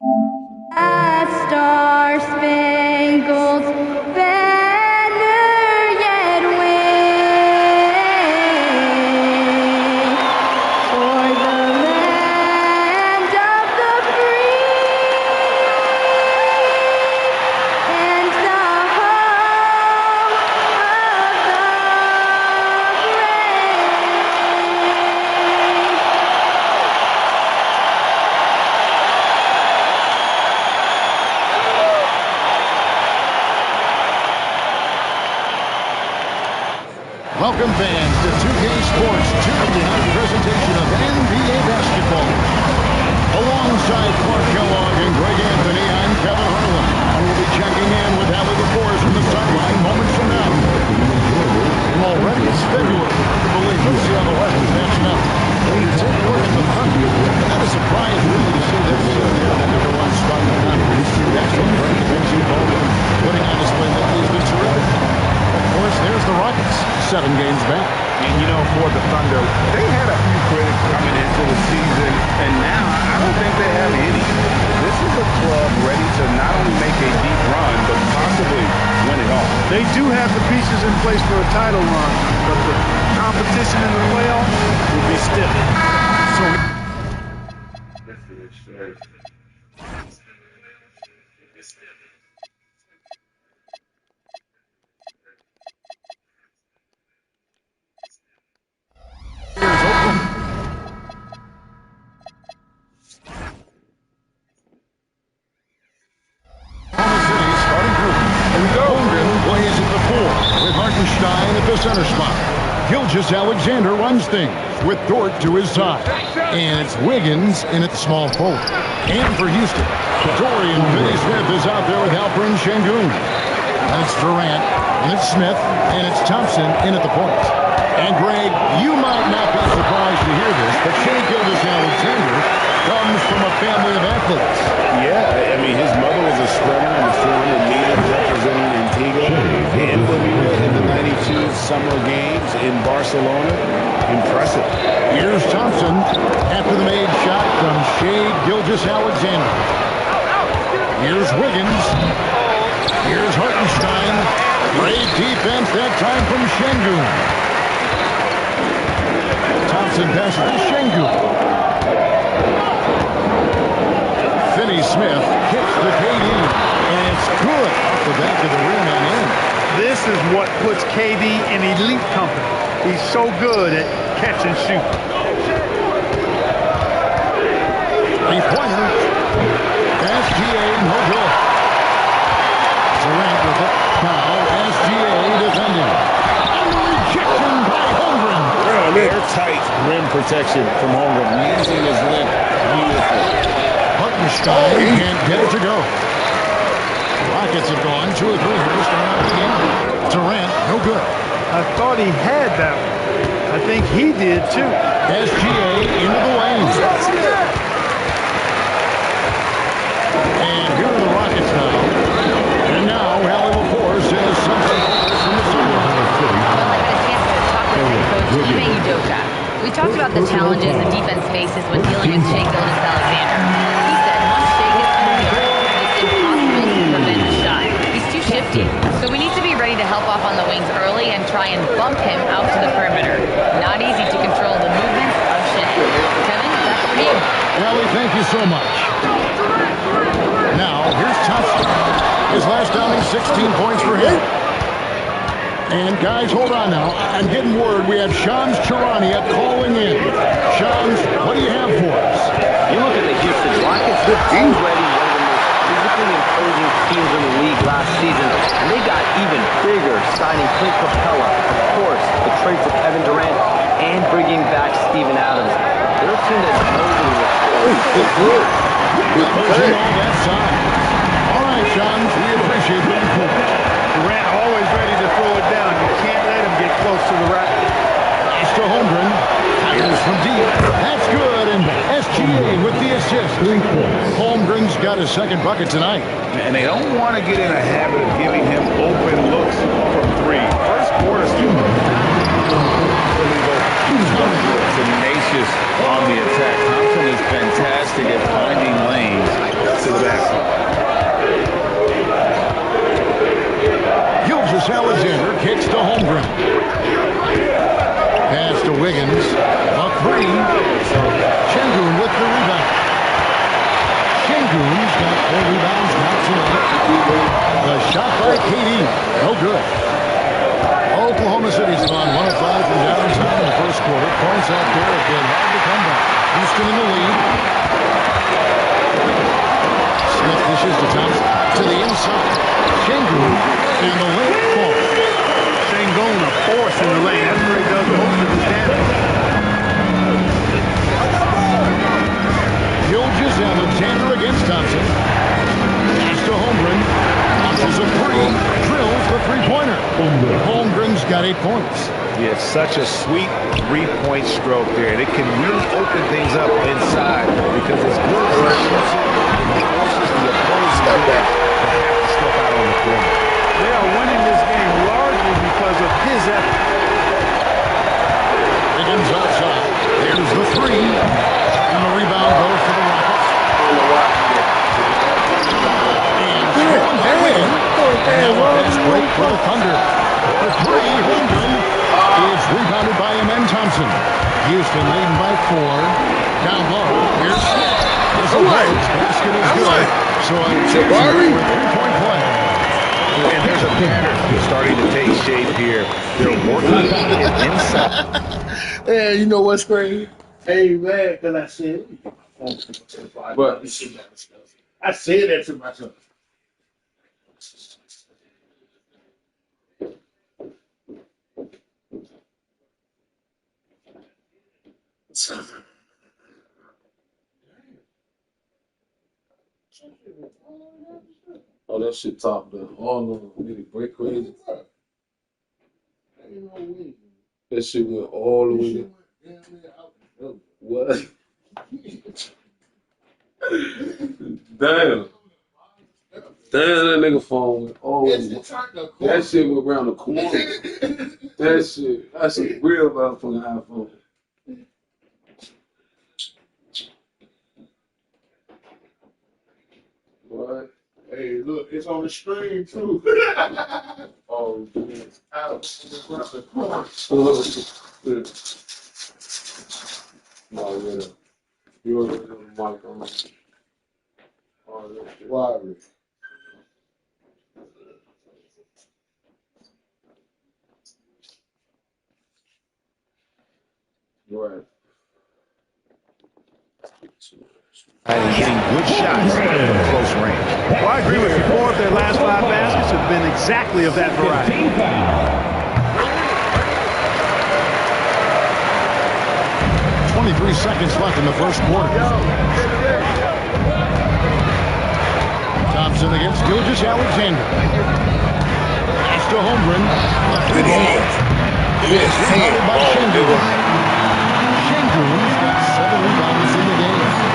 A star-spangled banner yet wave for the land of the free and the home of the brave. Welcome fans to 2K Sports Tuesday night presentation of NBA basketball. Alongside Clark Kellogg and Greg Anthony, I'm Kevin Harlan. And we'll be checking in with Allie LaForce from the sideline moments from now. Already it's February. I believe we'll see how the West is matching up. When you take a look at the Thunder, not a surprise really to see them sitting there in the number one spot in the conference. Excellent break. Benji Baldwin putting on display lately has been terrific. Of course, there's the Rockets, 7 games back. And you know, for the Thunder, they had a few critics coming into the season, and now I don't think they have any. This is a club ready to not only make a deep run, but possibly win it all. They do have the pieces in place for a title run, but the competition in the playoffs will be stiff. So At the center spot. Gilgeous-Alexander runs things with Dort to his side. And it's Wiggins in at the small forward. And for Houston, Dorian Finney-Smith is out there with Alperen Sengun. And it's Durant, and it's Smith, and it's Thompson in at the point. And Greg, you might not be surprised to hear this, but Shai Gilgeous-Alexander comes from a family of athletes. Yeah, I mean, his mother was a swimmer and was 400 meters representing Antigua and Bermuda in the 92 Summer Games in Barcelona. Impressive. Here's Thompson after the made shot from Shai Gilgeous-Alexander. Here's Wiggins. Here's Hartenstein. Great defense that time from Sengun. Thompson passes to Sengun. Finney-Smith kicks the KD, and it's good off the back of the rim and in. this is what puts KD in elite company. He's so good at catch and shoot. Three-pointer. SGA, no good. Durant with it. Foul. SGA defending. And the rejection by Holmgren. Airtight rim protection from Holmgren, using his length beautifully. Hartenstein can't get it to go. Rockets have gone 2 or 3 here to start out the game. Durant, no good. I thought he had that one. I think he did too. SGA into the lane. And here are the Rockets now. And now Allie LaForce says something from the Thunder. We talked about the challenges the defense faces when dealing with Shai Gilgeous-Alexander. He said once Shai gets through the arc, it's impossible to prevent the shot. He's too shifty, so we need to be ready to help off on the wings early and try and bump him out to the perimeter. Not easy to control the movements of Shai. Kevin, that's for you. Allie, thank you so much. Now, here's Thompson. His last outing, 16 points for him. And guys, hold on now. I'm getting word we have Shams Charania calling in. Shams, what do you have for us? You look at the Houston Rockets, they're already one of the most physically imposing teams in the league last season, and they got even bigger signing Clint Capella, of course, the trade for Kevin Durant, and bringing back Steven Adams. They're a team that knows the Good play. All that side. All right, Shams, we appreciate the report. Durant always ready to throw it down. You can't let him get close to the rack. It's to Holmgren. Here's from deep. That's good. And SGA with the assist. Holmgren's got his second bucket tonight. And they don't want to get in a habit of giving him open looks from 3. First quarter, tenacious on the attack. Thompson is fantastic at finding lanes to the by KD. No good. Oklahoma City's gone 1 of 5 from downtown in the first quarter. Points out there have been hard to come by. Houston in the lead. Smith dishes to Thompson. To the inside. Şengün. And the layup falls. Şengün, a force in the lane. That's where he does most of his damage. Gilgeous-Alexander against Thompson. Pass to Holmgren. Launches a three. Drills the three-pointer. Holmgren's got 8 points. Yeah, such a sweet three-point stroke there. It can really open things up inside because as good as it shoots it forces the opposing player to have to step out on the corner. They are winning this game largely because of his effort. Higgins outside. There's the three. And the rebound goes to the Rockets. And now a fast break for the Thunder. The three, Holmgren, is rebounded by Amen Thompson. Houston leading by 4. Down low. Here's Smith. Basket is good. So a 3-point play. And there's a pattern starting to take shape here. They're working it inside. Hey, you know what's crazy? Hey, man, because I said, but I said that to myself. Oh, that shit top the all of really break crazy. That shit went all the way. What? Damn. Damn, that nigga phone went all the way. That shit went around the corner. That's a real motherfucking iPhone. What? Hey, look, it's on the screen too. Oh, it's out. Oh, yeah. You already know the mic on. Oh, that shit. Why? Right. And hitting good shots from close range. Well, I agree with you. 4 of their last 5 baskets have been exactly of that variety. 23 seconds left in the first quarter. Thompson against Gilgeous-Alexander. Pass to Holmgren. Good hands. Yes, rebounded by Şengün. Şengün's got 7 rebounds in the game.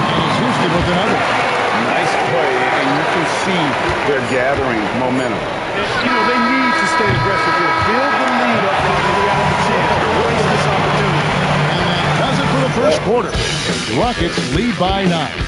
And it's Houston with another. Nice play, and you can see they're gathering momentum. And, you know, they need to stay aggressive here. Build the lead up front if they got a chance to waste this opportunity. And that does it for the first quarter. Rockets lead by 9.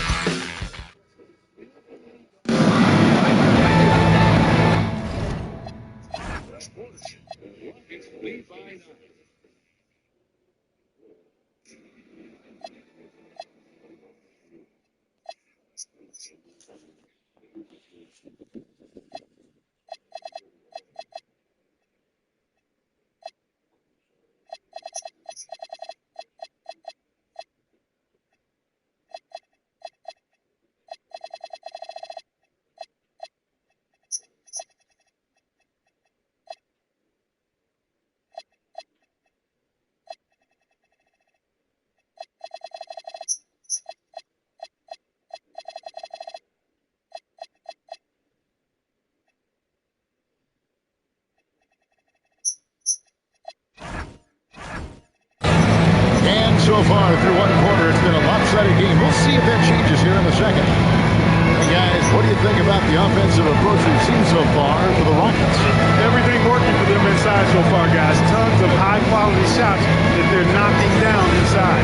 So far through one quarter, it's been a lopsided game. We'll see if that changes here in the second. Hey guys, what do you think about the offensive approach we've seen so far for the Rockets? Everything working for them inside so far, guys. Tons of high-quality shots that they're knocking down inside.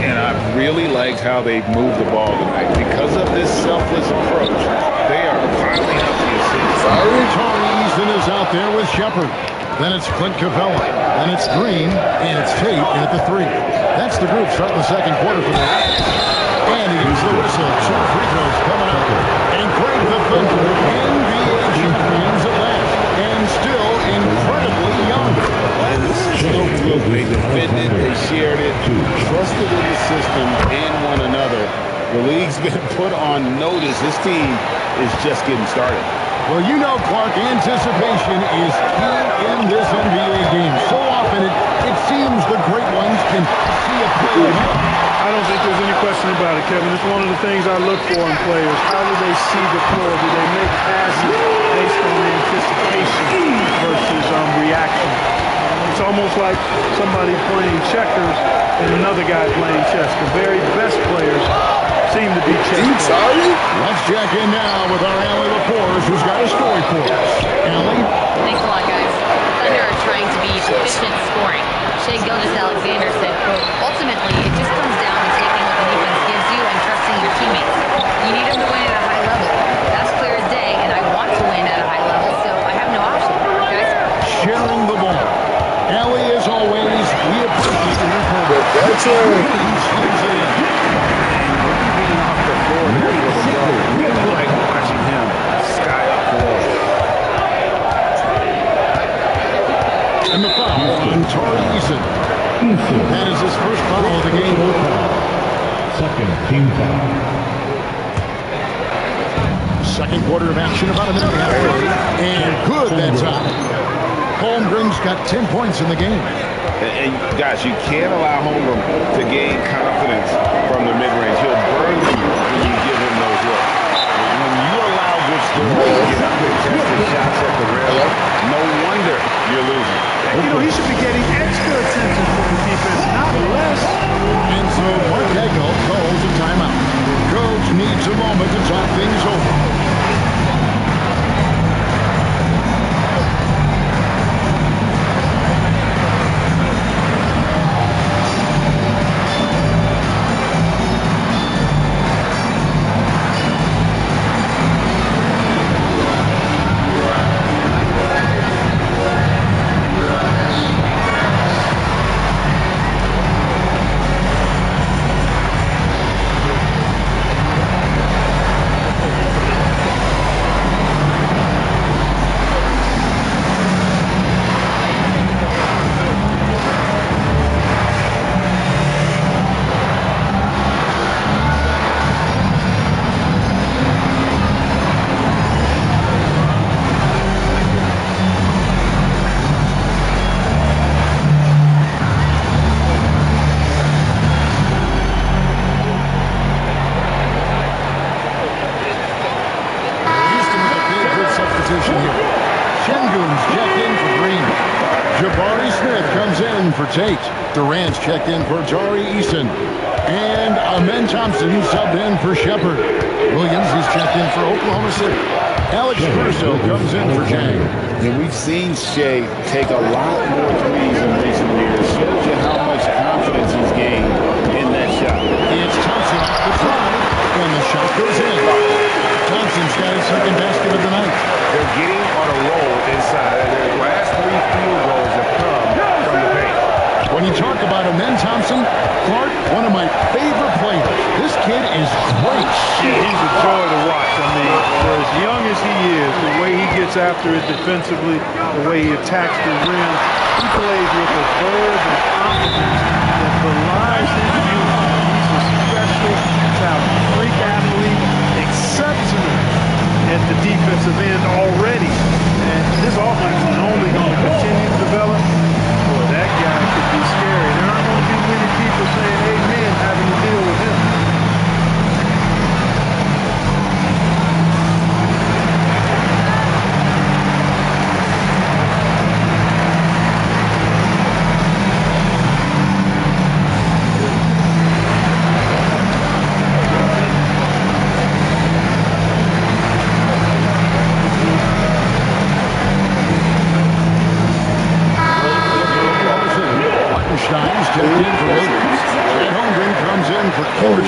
And I really liked how they moved the ball tonight. Because of this selfless approach, they are piling up the assists. Tony Eason is out there with Shepard. Then it's Clint Capella. Then it's Green. And it's Tate at the 3. That's the group starting the second quarter for the Rockets. And he gets the whistle. 2 free throws coming up. And Craig the Thunder, NBA champions defended, they shared it, trusted in the system and one another. The league's been put on notice. This team is just getting started. Well, you know, Clark, anticipation is key in this NBA game. So often it seems the great ones can see a play ahead. I don't think there's any question about it, Kevin. It's one of the things I look for in players. How do they see the floor? Do they make passes based on anticipation versus reaction? It's almost like somebody playing checkers and another guy playing chess. The very best players seem to be chess players. Let's check in now with our Allie LaForce, who's got a story for us. Allie? Thanks a lot, guys. Thunder are trying to be efficient scoring. Shai Gilgeous-Alexander said, quote, ultimately, it just comes down to taking what the defense gives you and trusting your teammates. You need them to win at a high level. That's clear as day, and I want to win at a high level, so I have no option. Guys? Sharing the ball. Allie, as always, we appreciate your report. That's it. Really like watching him sky up floor. And the foul on Tari Eason. That is his first foul of the game. Second team foul. Second quarter of action, about a minute and a half away. And good that time. Holmgren's got 10 points in the game. And guys, you can't allow Holmgren to gain confidence from the mid-range. He'll burn you when you give him those looks. When you allow good scorers to get up and contested shots at the rail, no wonder you're losing. You know, he should be getting extra attention from the defense, not less. And so Mark Hagel calls a timeout. Coach needs a moment to talk things over. Tate. Durant's checked in for Tari Eason. And Amen Thompson subbed in for Shepard. Williams is checked in for Oklahoma City. Alex Caruso comes in for Chang. And we've seen Shai take a lot more threes in recent years. Shows you how much confidence he's gained in that shot. It's Thompson off the drive, and the shot goes in. Thompson's got his second basket of the night. They're getting on a roll inside. Their last 3 field goals have come from the paint. When you talk about Amen Thompson, Clark, one of my favorite players. This kid is great. Yeah, he's a joy to watch. I mean, for as young as he is, the way he gets after it defensively, the way he attacks the rim, he plays with a verve and confidence that belies his youth. He's a special talent, freak athlete, exceptional at the defensive end already. And this offense is only going to continue to develop. Boy, that guy could be scary. There aren't going to be many people saying amen having to deal with him.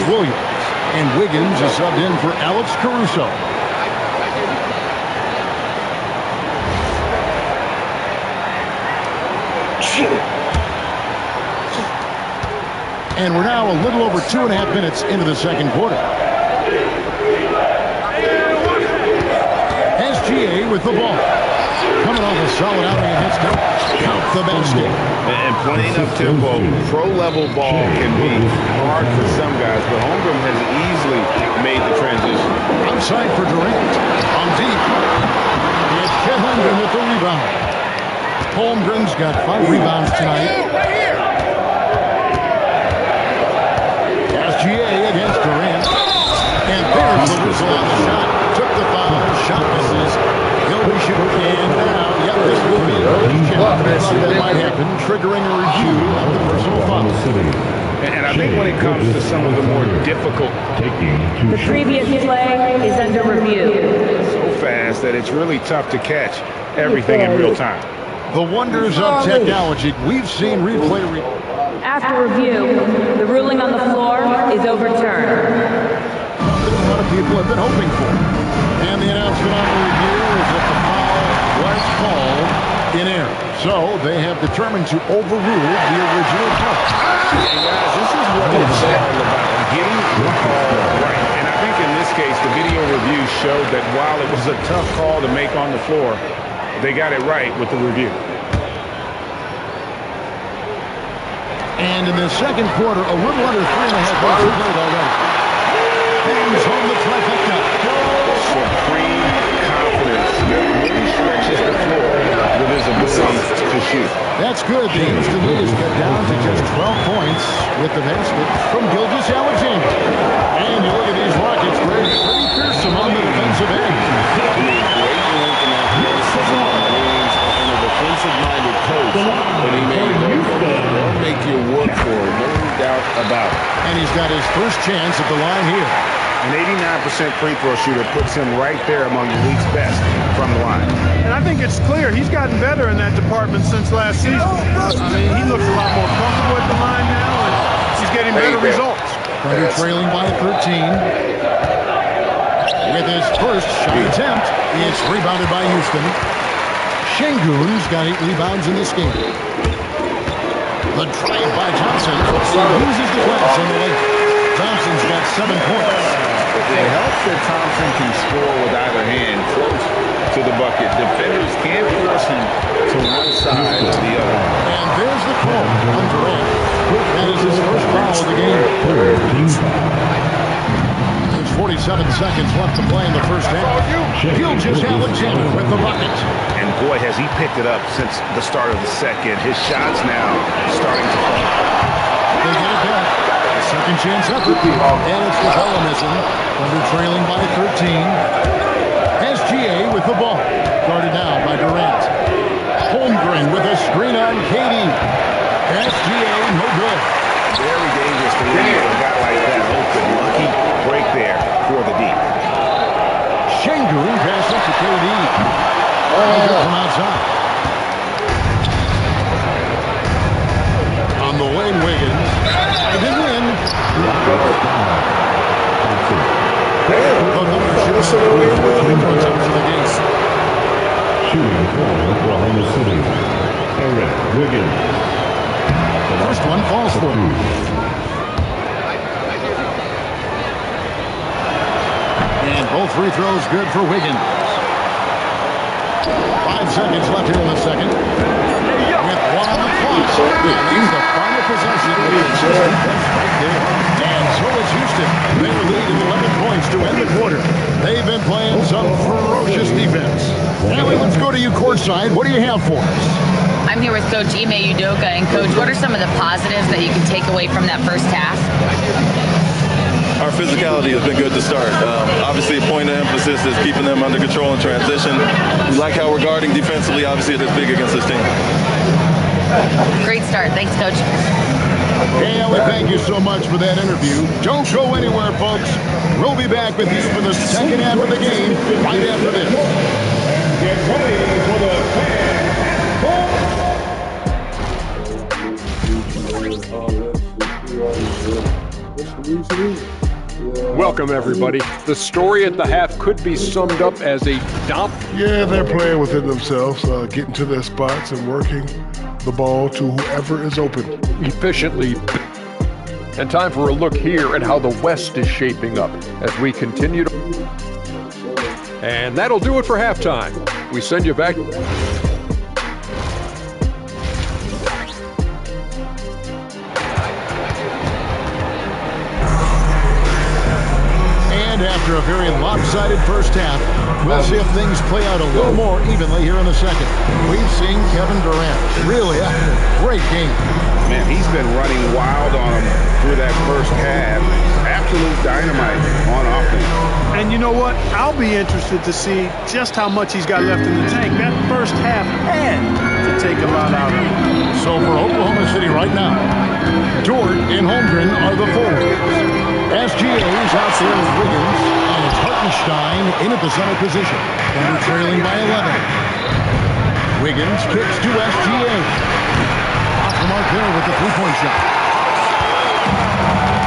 Williams, and Wiggins is subbed in for Alex Caruso. And we're now a little over 2.5 minutes into the second quarter. SGA with the ball. coming off a solid outing against them. Count the basket. And playing up tempo, pro-level ball can be hard for some guys, but Holmgren has easily made the transition. Outside for Durant. On deep. It's Kevin with the rebound. Holmgren's got 5 rebounds tonight. SGA against Durant. And there's the whistle on the shot. Took the foul. Shot misses. He'll be shooting. And now, yep, this will be that might happen, triggering a review of the personal foul. And I think when it comes to some of the more difficult, The previous play is under review. so fast that it's really tough to catch everything in real time. The wonders of technology. We've seen replay. After review, the ruling on the floor is overturned. A lot of people have been hoping for. And the announcement on the review is that the foul was called in error. So they have determined to overrule the original call. And guys, this is what it's all about, getting the call right. And I think in this case, the video review showed that while it was a tough call to make on the floor, they got it right with the review. And in the second quarter, a little under 3.5 minutes played already. Hangs home the trifecta. Supreme confidence that really stretches the floor with his ability to shoot. That's good. The Houston lead is cut down to just 12 points with the basket from Gilgeous-Alexander. And you look at these Rockets, they're pretty fearsome on the defensive end. And a defensive-minded coach, and he they'll make you work for it, no doubt about it. And he's got his first chance at the line here. An 89% free throw shooter puts him right there among the league's best from the line. And I think it's clear he's gotten better in that department since last season. I mean, he looks a lot more comfortable at the line now, and he's getting better results. Thunder trailing by 13. With his first shot attempt, it's rebounded by Houston. Şengün's got 8 rebounds in this game. The drive by Thompson. He loses the glass in the lane. Thompson's got 7 points. It helps that Thompson can score with either hand close to the bucket. Defenders can't force him to one side or the other. And there's the call on Durant. That is his first foul of the game. There's 47 seconds left to play in the first half. Gilgeous-Alexander with the bucket. And boy, has he picked it up since the start of the second. His shots now starting to fall. They get it back. Second chance effort. And it's Capella missing. Thunder trailing by 13. SGA with the ball. Guarded now by Durant. Holmgren with a screen on KD. SGA no good. Very dangerous to leave a guy like that open. Lucky break there for the deep. Şengün passes to KD. From outside. On the lane, Wiggins. And then win. Shooting for Oklahoma City, Eric Wiggins. The first one falls for him. And both free throws good for Wiggins. 5 seconds left here in the second. With 1 on the clock. That's the final possession. Right there. And so it's Houston. They were leading 11 points to end the quarter. They've been playing some ferocious defense. Allie, let's go to you courtside. What do you have for us? I'm here with Coach Ime Udoka. And Coach, what are some of the positives that you can take away from that first half? Our physicality has been good to start. Obviously, a point of emphasis is keeping them under control in transition. We like how we're guarding defensively. Obviously, it is big against this team. Great start. Thanks, Coach. Hey, Ellie, thank you so much for that interview. Don't go anywhere, folks. We'll be back with you for the second half of the game right after this. Get ready for the Welcome, everybody. The story at the half could be summed up as a Yeah, they're playing within themselves, getting to their spots and working the ball to whoever is open. efficiently. And time for a look here at how the West is shaping up as we continue to. And that'll do it for halftime. We send you back. And after a very lopsided first half, we'll see if things play out a little more evenly here in the second. We've seen Kevin Durant really a great game. Man, he's been running wild on him through that first half. Absolute dynamite on offense. And you know what? I'll be interested to see just how much he's got left in the tank. That first half had to take a lot out of him. So for Oklahoma City right now, Dort and Holmgren are the forwards. SGA's out there with Wiggins, and it's Hartenstein in at the center position. Thunder trailing by 11. Wiggins kicks to SGA. Off the mark there with the three-point shot.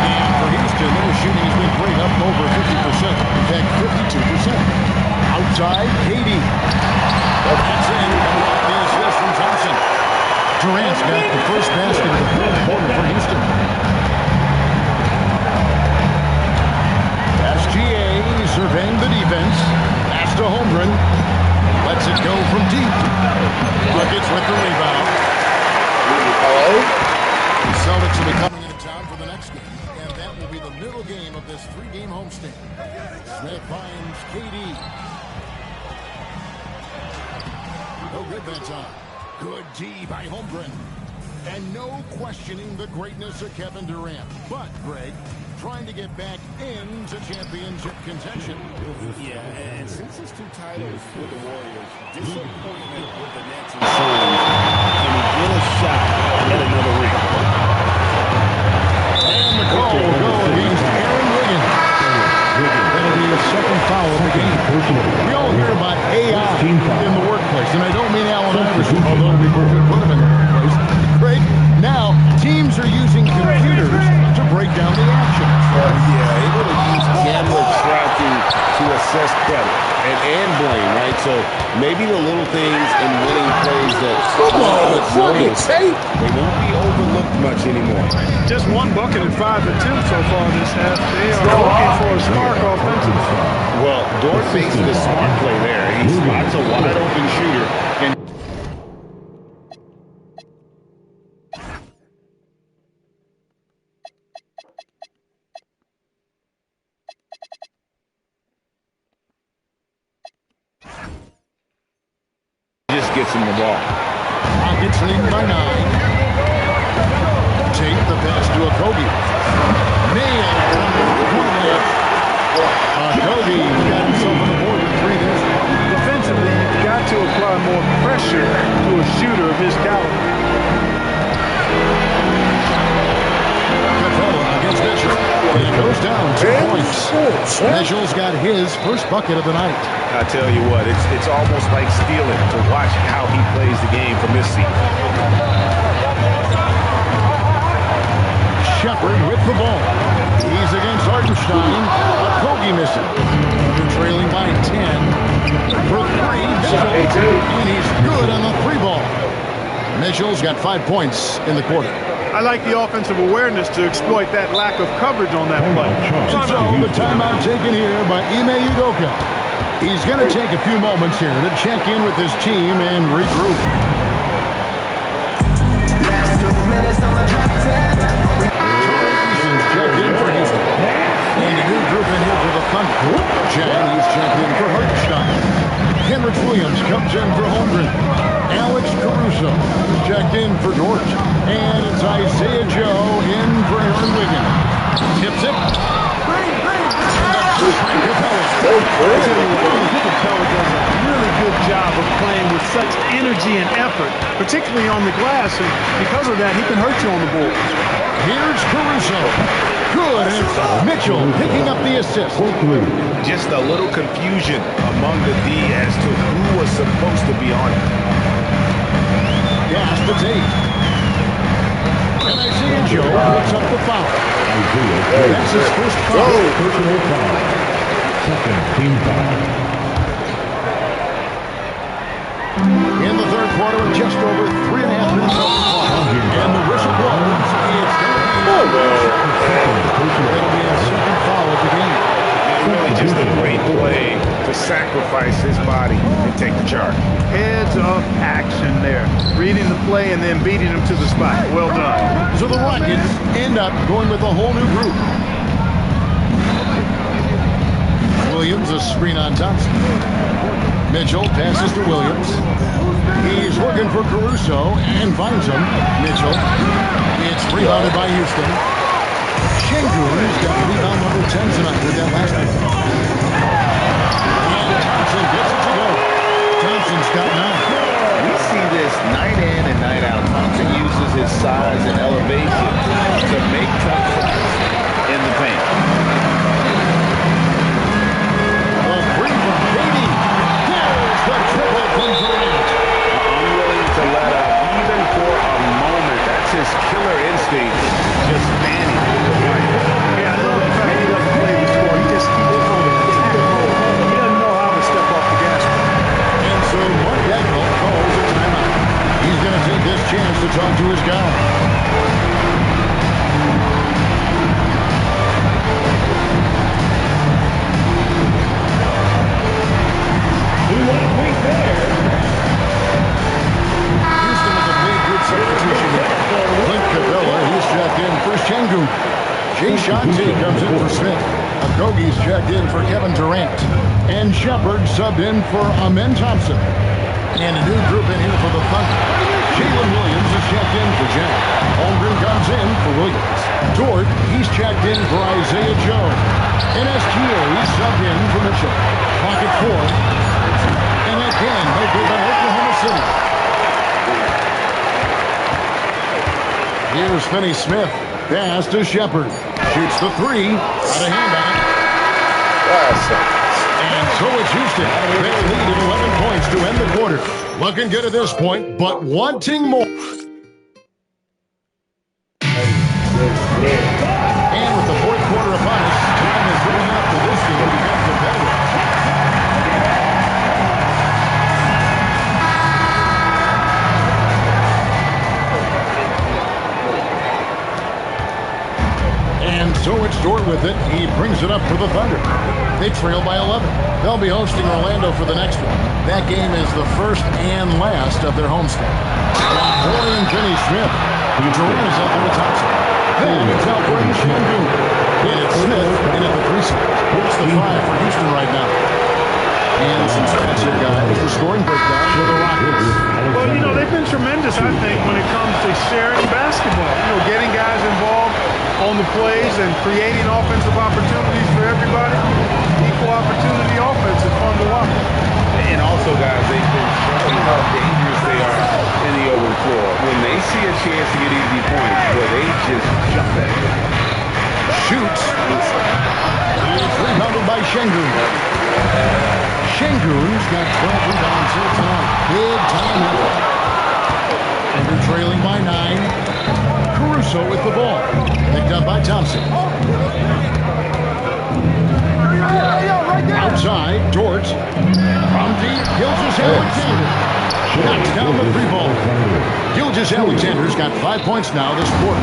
And for Houston, their shooting has been great, up over 50%. In fact, 52%. Outside, KD. That's in. Is this from Thompson. Durant's got the first basket of the third quarter for Houston. SGA surveying the defense. Pass to Holmgren. Lets it go from deep. Buckets with the rebound. The Celtics will be coming into town for the next game, and that will be the middle game of this three-game homestand. Smith finds KD. No good that time. Good D by Holmgren. And no questioning the greatness of Kevin Durant. But, Greg, trying to get back into championship contention. Yeah, and since his 2 titles with the Warriors, disappointment with the Nets and Suns, can he get a shot at another ring? And the call will go against Aaron Wiggins. That'll be his second foul of the game. We all hear about AI in the workplace, and I don't mean Allen Iverson, although we could put him in the workplace. Great. Now, teams are using computers to break down the action. Yeah, able to use camera tracking to assess credit and blame, right? So maybe the little things in winning plays that they won't be overlooked much anymore. Just 1 bucket and 5 attempts so far this half. They are looking for a spark offensively. Well, Dort makes the smart play there. He spots a wide open shooter and just gets him the ball. Rockets leading by 9. Take the pass to Okogie. Nailed from the three-point line. Okogie got himself on the board with 3 there. Defensively, you've got to apply more pressure to a shooter of his caliber. Against Mitchell. And it goes down 2 points. Mitchell's got his first bucket of the night. I tell you what, it's almost like stealing to watch how he plays the game from this seat. Shepard with the ball. He's against Hartenstein. Okogie missing. They're trailing by 10. For 3, Mitchell. And he's good on the 3 ball. Mitchell's got 5 points in the quarter. I like the offensive awareness to exploit that lack of coverage on that play. So the timeout taken here by Ime Udoka. He's going to take a few moments here to check in with his team and regroup. He's checked in for Houston. And a new group in here for the Thunder. Chang, he's checked in for Hartenstein. Kenrich Williams comes in for Holmgren. Alex Caruso is checked in for Dort. And it's Isaiah Joe in for Aaron Wiggins. Tips it. Capella does a really good job of playing with such energy and effort, particularly on the glass, and because of that, he can hurt you on the boards. Here's Caruso. Good, and it's Mitchell picking up the assist. Just a little confusion among the D as to who was supposed to be on it. Pass to Tate. And Isaiah Joe picks up the foul. That's his first foul. Personal foul. Second team foul. In the third quarter, with just over 3.5 minutes of the clock. And the whistle blows. It's going to be a second foul of the game. Really just a great play to sacrifice his body and take the charge. Heads-up action there. Reading the play and then beating him to the spot. Well done. So the Rockets end up going with a whole new group. Williams, a screen on Thompson. Mitchell passes to Williams. He's looking for Caruso and finds him. Mitchell. It's rebounded by Houston. Şengün's got rebound number 10 tonight with that last one. And Thompson gets it to go. Thompson's got 9. We see this night in and night out. Thompson uses his size and elevation to make tough shots in the paint. The three from Katie. There's the triple from Durant. Unwilling to let up, even for a moment. That's his killer instinct. Just fanning the play. Yeah, I love the fact he doesn't play the score. He just keeps going. He doesn't know how to step off the gas. And so Mark Dagnall calls a timeout. He's going to take this chance to talk to his guy. Houston with a big good substitution. Clint Capella, he's checked in for Şengün. Jay Shante comes in for Smith. Okogie's checked in for Kevin Durant. And Shepard subbed in for Amen Thompson. And a new group in here for the Thunder. Jalen Williams is checked in for Jack. Holmgren comes in for Williams. Dort, he's checked in for Isaiah Joe. And SGA subbed in for Mitchell. Pocket 4. And again, no good by Oklahoma City. Here's Finney Smith. Pass to Shepard. Shoots the 3. Out of hand on it. And so it's Houston. They lead at 11 points to end the quarter. Looking good at this point, but wanting more. And with the fourth quarter upon us, time is running out for this team to become competitive. And so it's Dort with it. He brings it up for the Thunder. They trail by 11. They'll be hosting Orlando for the next one. That game is the first and last of their homestand. Boy and Finney Smith. Durant is up in the top side. Then it's out for Şengün. And it's Smith in at the 3 spot. It's the 5 for Houston right now. And some stats here, guys. The scoring breakdown for the Rockets. Well, you know, they've been tremendous, I think, when it comes to sharing basketball. You know, getting guys involved on the plays and creating offensive opportunities for everybody. Equal opportunity offense is fun to watch. And also, guys, they've been showing how dangerous they are in the open floor. When they see a chance to get easy points, boy, they just jump at it. Shoots. It's rebounded by Şengün. Şengün's got 12 rebounds here tonight. Big time effort. And they're trailing by 9. Caruso with the ball. Picked up by Thompson. Outside, Dort. From deep, Gilgeous-Alexander. Knocks down the 3-ball. Gilgeous-Alexander's got 5 points now this quarter.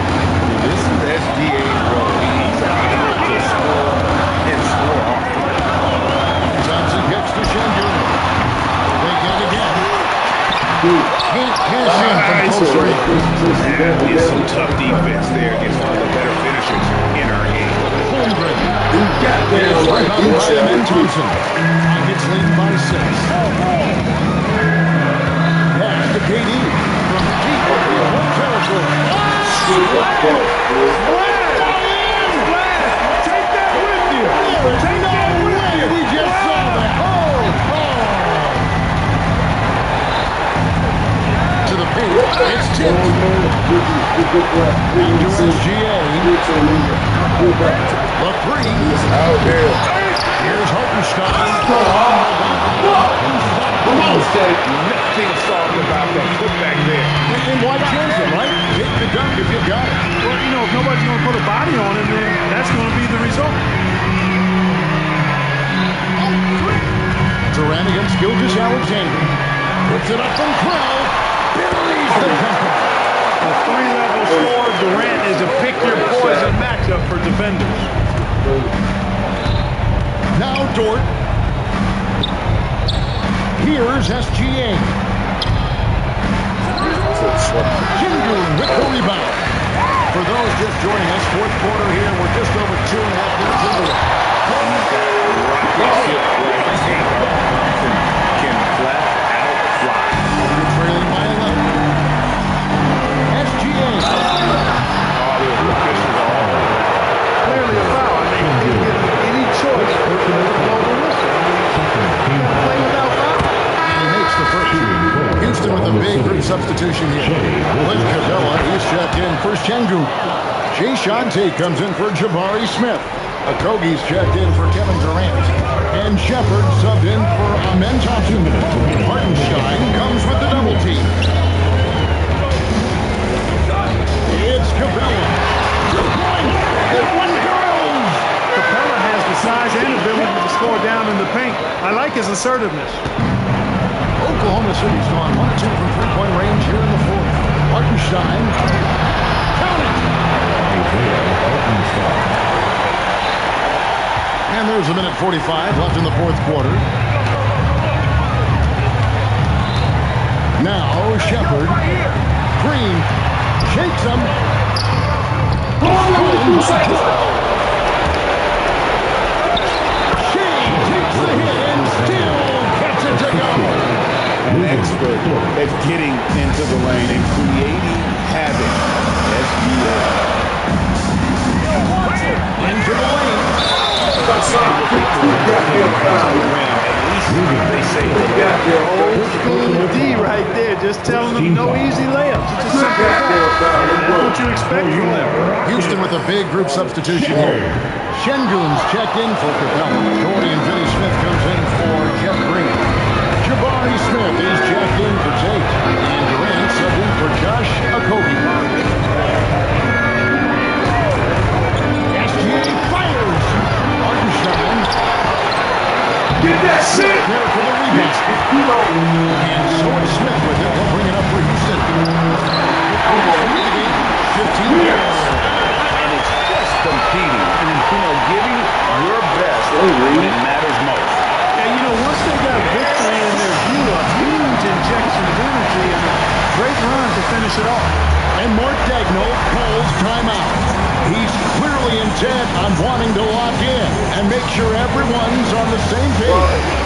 This is SGA's role. He's able to score and score hard. Thompson gets to Şengün. They get again. Can't pass in from close range. That is some tough defense there against one of the better finishers in our game. Holmgren. There's rebound by Amen Thompson. And gets lead by 6. Pass to KD. From deep over the home territory. Take that with you. Take that with you. We just saw that. To the paint. It's tipped. Into SGA. The 3. Out there. Here's Hartenstein. Nothing soft about the putback there. And why chance it, right? Take the dunk if you got it. Well, you know, if nobody's going to put a body on him, then that's going to be the result. Durant against Gilgeous-Alexander. Puts it up from 12. Buries the jumper. A 3-level score, Durant is a pick-your-poison matchup for defenders. Now Dort. Here's SGA. Shingun with the rebound. For those just joining us, fourth quarter here. We're just over 2.5 minutes into it. Rocket ship like takeoff can flat out fly. You're trailing by 11. SGA. Clearly a foul. I mean, he didn't give them any choice but to blow the whistle. I mean, play without foul. And he makes the first. Houston with a big group substitution here. Clint Capella, he's checked in for Şengün. Jay Shante comes in for Jabari Smith. Okogie's checked in for Kevin Durant. And Shepard subbed in for Amen Thompson. Hartenstein comes with the double team. It's Capella. 2 points. That one goes. Capella has the size and ability to score down in the paint. I like his assertiveness. Oklahoma City's gone 1 of 2 from three-point range here in the fourth. Hartenstein. Count it. And there's a minute 45 left in the fourth quarter. Now Shepard. Green shakes him. She takes the hit and still gets it to go. An expert at getting into the lane and creating havoc. SGA. Into the lane. They say Old school D right there, just telling them no easy layups. It's a simple fact. That's what you expect from them. Houston with a big group substitution here. Şengün's checked in for Capella. Dorian Finney-Smith comes in for Jeff Green. Jabari Smith is checked in for Tate. And Durant subbed in for Josh Okogie. SGA fires. Hartenstein. Get that shit! There for the rebound. And so is Smith with it. He'll bring it up for Houston. 15 minutes. and it's just competing and, giving your best when it matters most. Yeah, once they got victory in their view, a huge injection of energy and a great run to finish it off. And Mark Daigneault calls timeout. He's clearly intent on wanting to lock in and make sure everyone's on the same page.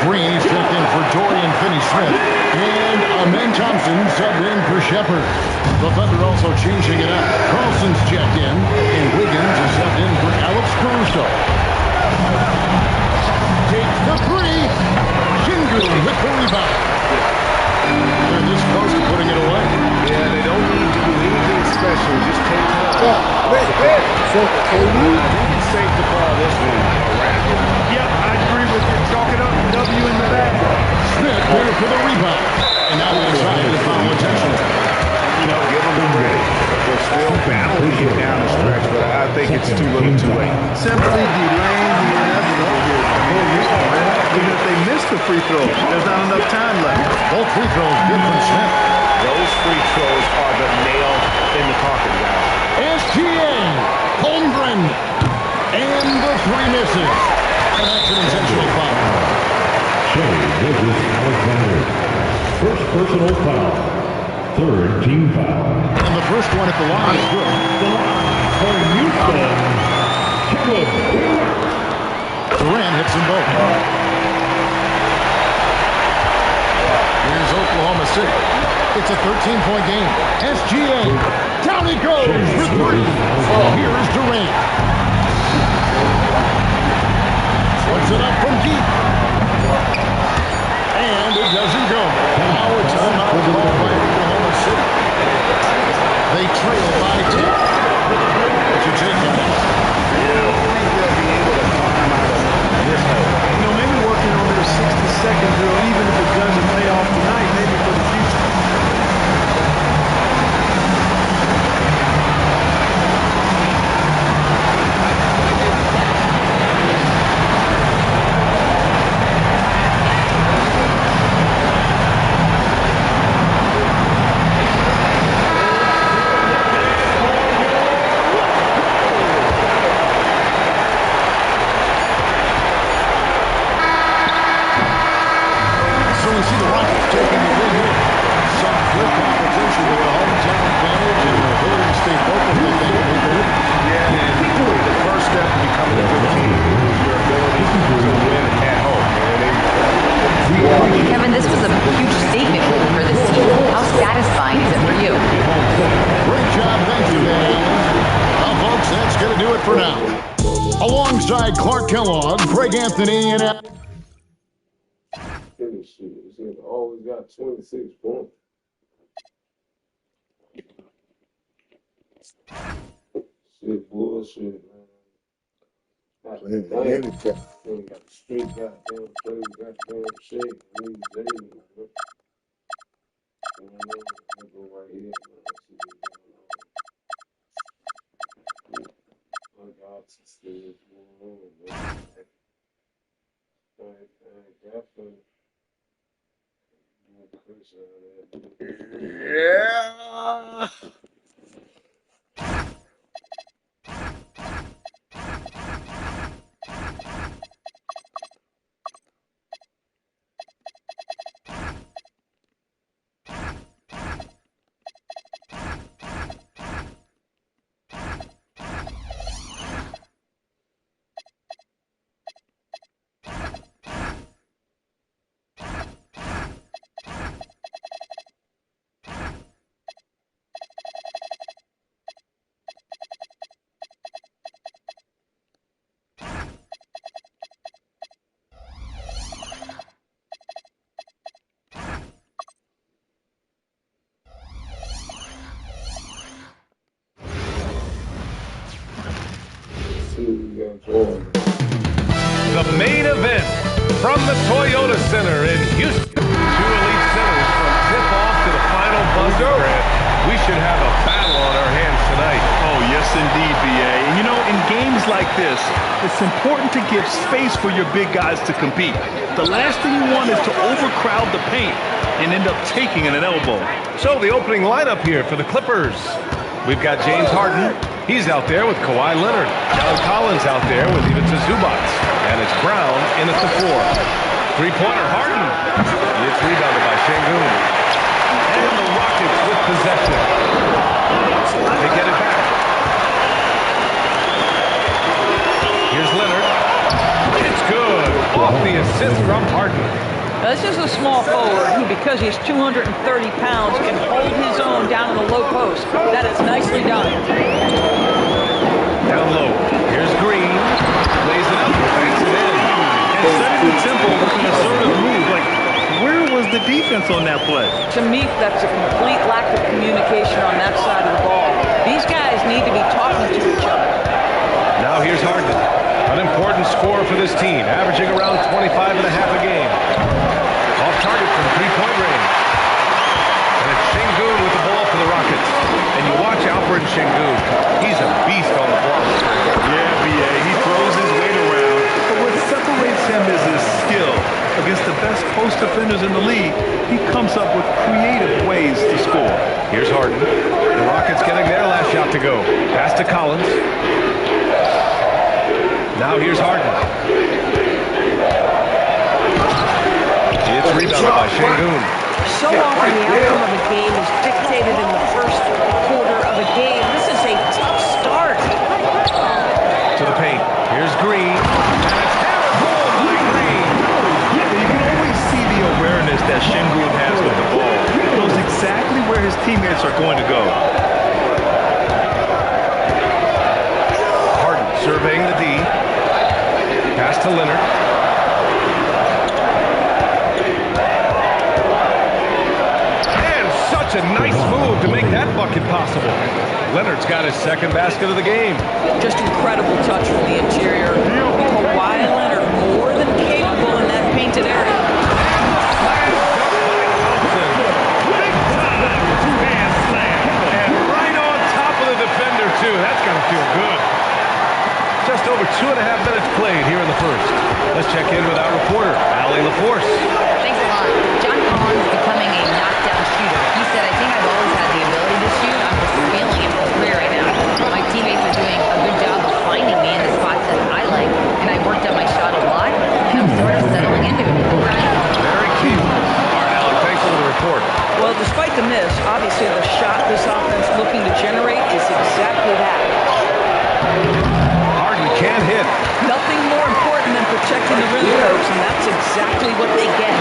Green is checked in for Dorian Finney-Smith. And Amen Thompson subbed in for Shepard. The Thunder also changing it up. Carlson's checked in. And Wiggins is subbed in for Alex Caruso. Takes the three. Şengün with the rebound. They're this close to putting it away. Yeah, they don't need to do anything special. Just take time. So, I think it's safe to call this one a wrap. Yeah, I agree with you. Chalk it up, W in the bag. Smith there for the rebound. And now the side is foul intentional. Give them the credit. They're still battling it down the stretch, but I think it's too little too late. Simply delaying the inevitable here. Even if they miss the free throw, there's not enough time left. Both free throws good from Smith. Those free throws are the nail in the coffin, guys. SGA, Holmgren, and the three misses. And that's an intentional foul. Shea Gudda Alexander. First personal foul. Third team foul. And the first one at the line is good. For Houston, Caleb. Durant hits them both. Here's Oklahoma City. It's a 13-point game. SGA, down he goes for three. Here's Durant. Puts it up from deep. And it doesn't go. Now a timeout called by Oklahoma City. They trail by 10. What's your take on that? Maybe working on their 60-second drill, even if it doesn't pay off tonight, maybe for the future. side, Clark Kellogg, Greg Anthony, and Finish shit. This nigga always got 26 points. Shit, bullshit, man. Playing Damn. handicap. Nigga got the straight goddamn play, goddamn shit. Nigga Jalen, man. Go right here, man. See what's going on. My God, to see what's going on, man. Definitely. Yeah. The main event from the Toyota Center in Houston. Two elite centers from tip-off to the final buzzer. We should have a battle on our hands tonight. Oh, yes, indeed, B.A. And, you know, in games like this, it's important to give space for your big guys to compete. The last thing you want is to overcrowd the paint and end up taking an elbow. So the opening lineup here for the Clippers. We've got James Harden. He's out there with Kawhi Leonard. John Collins out there with Ivica Zubac. And it's Brown in at the 4. Three-pointer, Harden. It's rebounded by Şengün. And the Rockets with possession. They get it back. Here's Leonard. It's good. Off the assist from Harden. Now, this is a small forward who, because he's 230 pounds, can hold his own down in the low post. That is nicely done. Down low. Here's Green. Lays it up. Banks it in. And setting the tempo with an assertive move. Like, where was the defense on that play? To me, that's a complete lack of communication on that side of the ball. These guys need to be talking to each other. Now here's Harden. An important score for this team, averaging around 25 and a half a game. Off target from three-point range. And it's Şengün with the ball for the Rockets. And you watch Alfred Şengün. He's a beast on the block. Yeah, B.A. He throws his weight around. But what separates him is his skill. Against the best post defenders in the league, he comes up with creative ways to score. Here's Harden. The Rockets getting their last shot to go. Pass to Collins. Now here's Harden. It's rebounded by Şengün. So often the outcome of a game is dictated in the first quarter of a game. This is a tough start. To the paint. Here's Green. And it's hammered home by Green. Yeah, you can always see the awareness that Şengün has with the ball. He knows exactly where his teammates are going to go. Harden surveying the D. Pass to Leonard. And such a nice move to make that bucket possible. Leonard's got his second basket of the game. Just incredible touch from the interior. Kawhi Leonard more than capable in that painted area. And right on top of the defender, too. That's got to feel good. Just over 2.5 minutes played here in the first. Let's check in with our reporter, Allie LaForce. Thanks a lot. John Collins becoming a knockdown shooter. He said, I think I've always had the ability to shoot. I'm just feeling it for free right now. My teammates are doing a good job of finding me in the spots that I like, and I worked on my shot a lot, and I'm sort of settling into it. Very capable. All right, Allie, thanks for the report. Well, despite the miss, obviously the shot this offense looking to generate is exactly that. Can't hit. Nothing more important than protecting the rim ropes, and that's exactly what they get.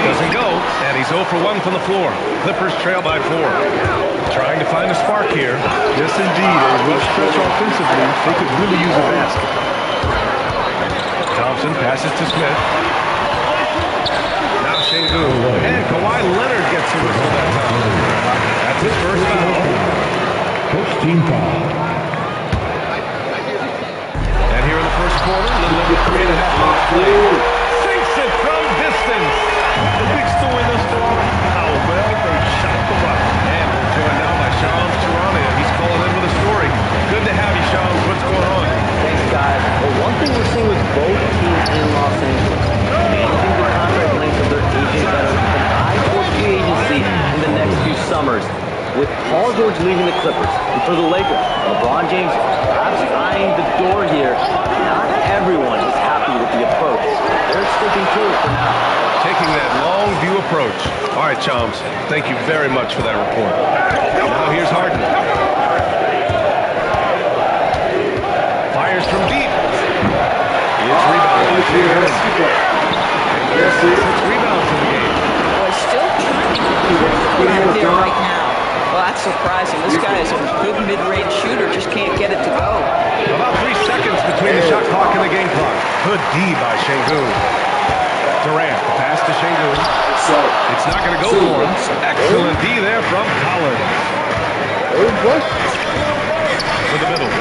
Doesn't go, and he's 0 for 1 from the floor. Clippers trail by 4. Trying to find a spark here. Yes, indeed. A rough stretch offensively. They could really use a basket. Thompson passes to Smith. Now Şengün. And Kawhi Leonard gets the whistle that time. That's his first foul. First team foul. And here in the first quarter, a little over 3.5 minutes played. Sinks it from distance. The big story thus far, how well they shot the rock. And we're joined now by Shams Charania. He's calling in with a story. Good to have you, Shams. What's going on? Thanks, guys. Well, one thing we're seeing with both teams in Los Angeles, managing the contract length of their agents that are an eye toward free agency in the next few summers. With Paul George leaving the Clippers, and for the Lakers, LeBron James perhaps eyeing the door here, not everyone is happy with the approach. They're sticking to it for now. Taking that long view approach. All right, Chums, thank you very much for that report. Now here's Harden. Fires from deep. It's rebounded by Shears. Yes, 6 rebounds in the game. Well, he's still trying to put out here right now. Well, that's surprising. This guy is a good mid-range shooter, just can't get it to go. About 3 seconds between the shot clock and the game clock. Good D by Şengün. Durant, the pass to Şengün. It's not going to go for him. Excellent D there from Collins. To the middle.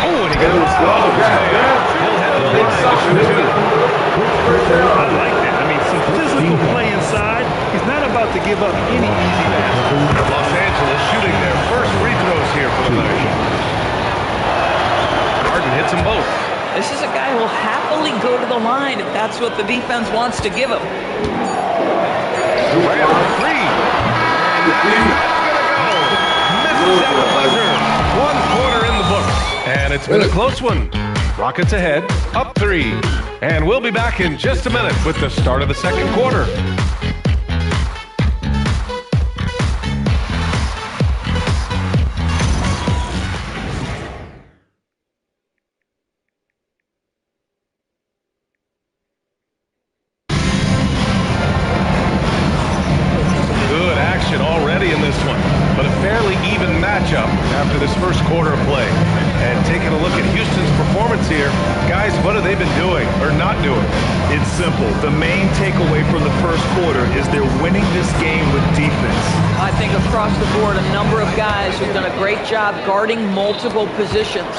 Oh, and he got it. He'll have the line to shoot two. I like that. I mean, some physical play inside. He's not about to give up any easy passes. Los Angeles shooting their first free throws here for the night. Harden hits them both. This is a guy who will happily go to the line if that's what the defense wants to give him. Durant for three. Misses at the buzzer. 1 quarter in the books. And it's been a close one. Rockets ahead, up 3. And we'll be back in just a minute with the start of the second quarter. Good action already in this one, but a fairly even matchup after this first quarter of play. And taking a look at Houston's performance here, guys, what have they been doing or not doing? It's simple. The main takeaway from the first quarter is they're winning this game with defense. I think across the board, a number of guys who've done a great job guarding multiple positions.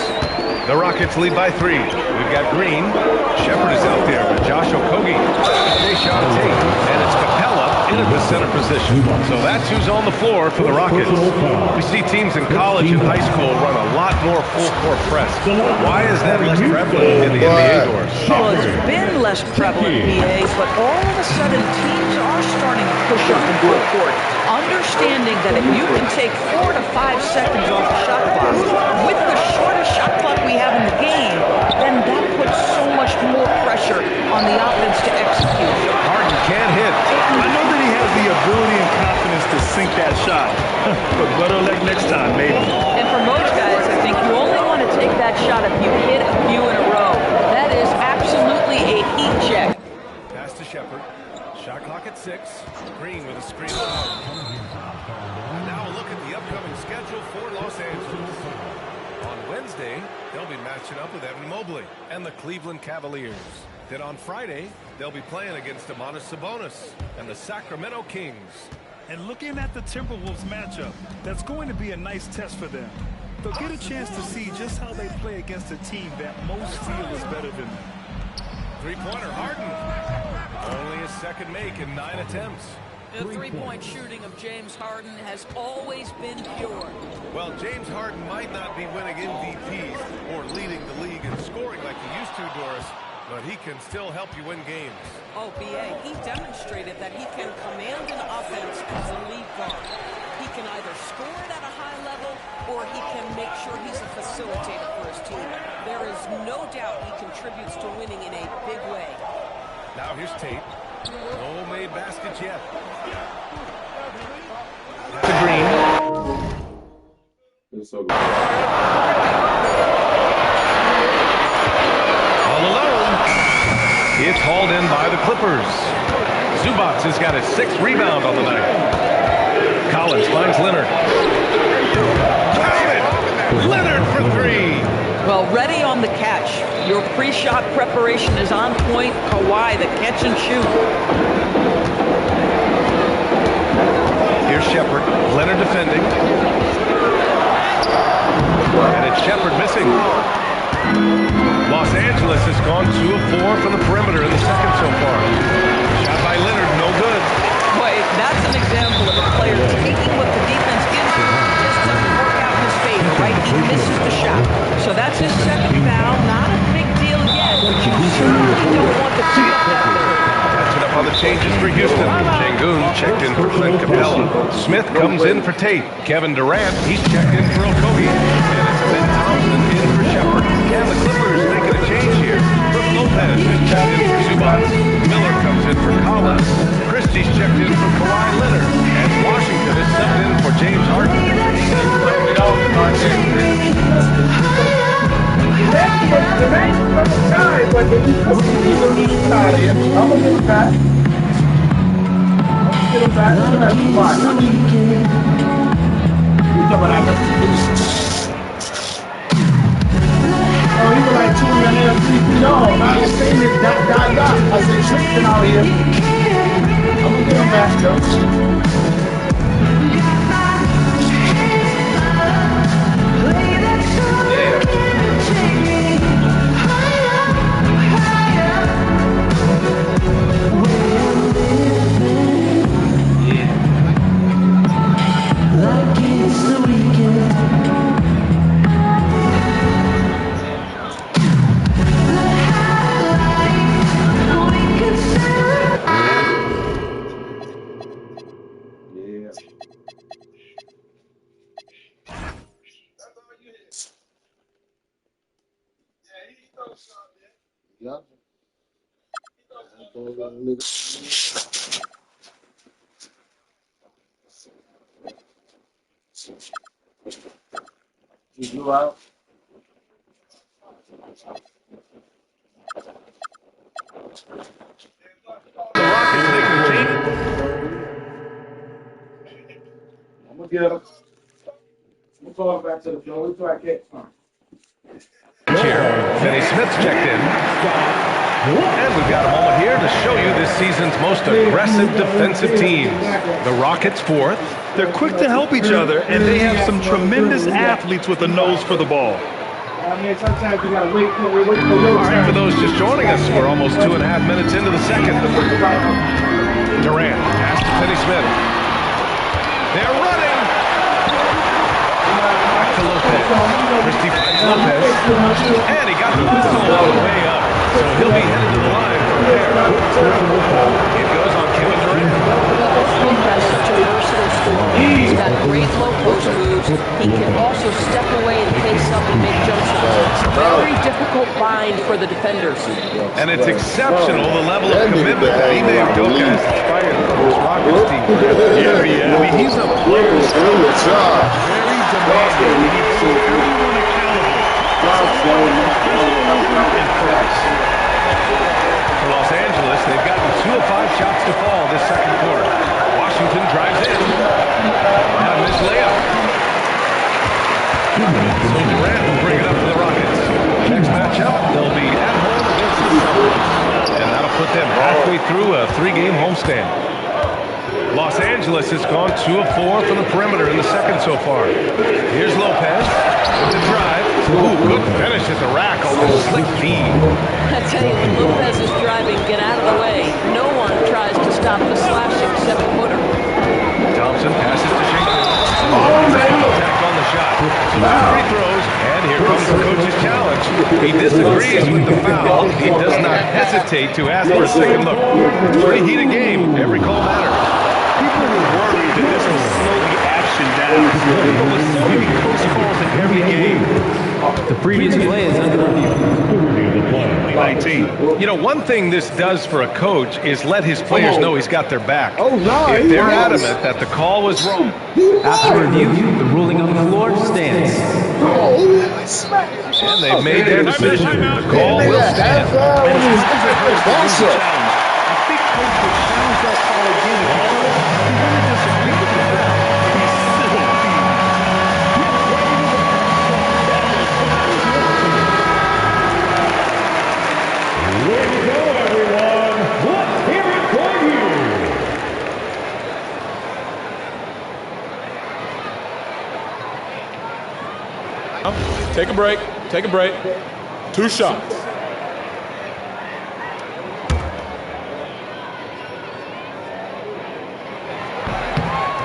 The Rockets lead by 3. We've got Green. Shepard is out there with Josh Okogie. Deshaun Tate. And it's Capella in at the center position. So that's who's on the floor for the Rockets. We see teams in college and high school run a lot more full-court press. Why is that less prevalent in the NBA doors? Well, it's been less prevalent, BA, but all of a sudden teams are starting to push up in full court, understanding that if you can take 4 to 5 seconds off the shot clock with the shortest shot clock we have in the game, then that puts so much more pressure on the offense to execute. Harden can't hit. I know that he has the ability and confidence to sink that shot, but better luck next time, maybe. And for most guys, I think you only want to take that shot if you hit a few in a row. That is absolutely a heat check. Pass to Shepard. Shot clock at 6. Green with a screen. And now a look at the upcoming schedule for Los Angeles. On Wednesday, they'll be matching up with Evan Mobley and the Cleveland Cavaliers. Then on Friday, they'll be playing against Domantas Sabonis and the Sacramento Kings. And looking at the Timberwolves matchup, that's going to be a nice test for them. They'll get a chance to see just how they play against a team that most feel is better than them. Three-pointer, Harden. Only his second make in 9 attempts. The three-point shooting of James Harden has always been pure. Well, James Harden might not be winning MVPs or leading the league in scoring like he used to, Doris, but he can still help you win games. Oh, B.A., he demonstrated that he can command an offense as a lead guard. He can either score it at a high level or he can make sure he's a facilitator for his team. There is no doubt he contributes to winning in a big way. Now here's Tate. No made baskets yet. To Green. It's so good. All alone. It's hauled in by the Clippers. Zubac has got his 6th rebound on the night. Collins finds Leonard. Got it! Leonard for 3. Well, ready on the catch. Your pre-shot preparation is on point. Kawhi, the catch and shoot. Here's Shepard. Leonard defending. And it's Shepard missing. Los Angeles has gone 2 of 4 from the perimeter in the second so far. Shot by Leonard, no good. Boy, that's an example of a player taking what the defense gives him. Just doesn't work out in his favor, right? He misses the shot. So that's his second foul. Not a big deal yet, but you certainly don't want to pick up that third. Catching up on the changes for Houston. Şengün checked in for Clint Capella. Smith comes in for Tate. Kevin Durant, he's checked in for Okogie. And it's Ben Thompson in for Shepard. And the Clippers making a change here. Brook Lopez is checked in for Zubac. Miller comes in for Collins. Christie's checked in for Kawhi Leonard. And Washington is subbed in for James Harden. Oh, he was like 2 and 3 feet off. I was saying this dot. I said, Tristan out here. I'm gonna get him back, though. You blew out. The Rockets make the change. I'm gonna get him. We'll fall back to the floor. We'll try to catch him. Here, Finney Smith's checked in. And we've got a moment here to show you this season's most aggressive defensive teams. The Rockets fourth. They're quick to help each other, and they have some tremendous athletes with a nose for the ball. I mean, sometimes you gotta wait for your All right, turn. for those just joining us, we're almost 2.5 minutes into the second. Durant, pass to Finney Smith. They're running. Back to Lopez. Christie finds Lopez. And he got the whistle all the way up. So he'll be headed to the line from there. It goes on Kevin Durant. Lopez is such a versatile scorer. He's got great low post moves. He can also step away and face up and make jump shots. Very difficult bind for the defenders. And it's exceptional the level of commitment that Ime Udoka has inspired from this Rockets team. Yeah. I mean, he's a player who's very demanding. He keeps everyone accountable. For Los Angeles, they've gotten 2 of 5 shots to fall this second quarter. Washington drives in. Now this layup. So Durant will bring it up for the Rockets. Next matchup, they'll be at home against the Celtics. And that'll put them halfway through a 3-game homestand. Los Angeles has gone 2 of 4 from the perimeter in the second so far. Here's Lopez with the drive. Ooh, good finish at the rack on the slick feed. I tell you, when Lopez is driving, get out of the way. No one tries to stop the slashing 7-footer. Thompson passes to Şengün. Contact on the shot. 2 free throws, and here comes the coach's challenge. He disagrees with the foul. He does not hesitate to ask for a second look. It's a pretty heated game. Every call matters. People were worried that this would slow the action down. But with so many close calls in every game, The previous play is under review. 19. You know, one thing this does for a coach is let his players know he's got their back. Oh, no. If they're adamant that the call was wrong. After review, the ruling on the floor stands. And they've made their decision. The call will stand. I think Coach would challenge that call again if he really disagreed with the foul. He's still a fiend. Take a break. Take a break. 2 shots.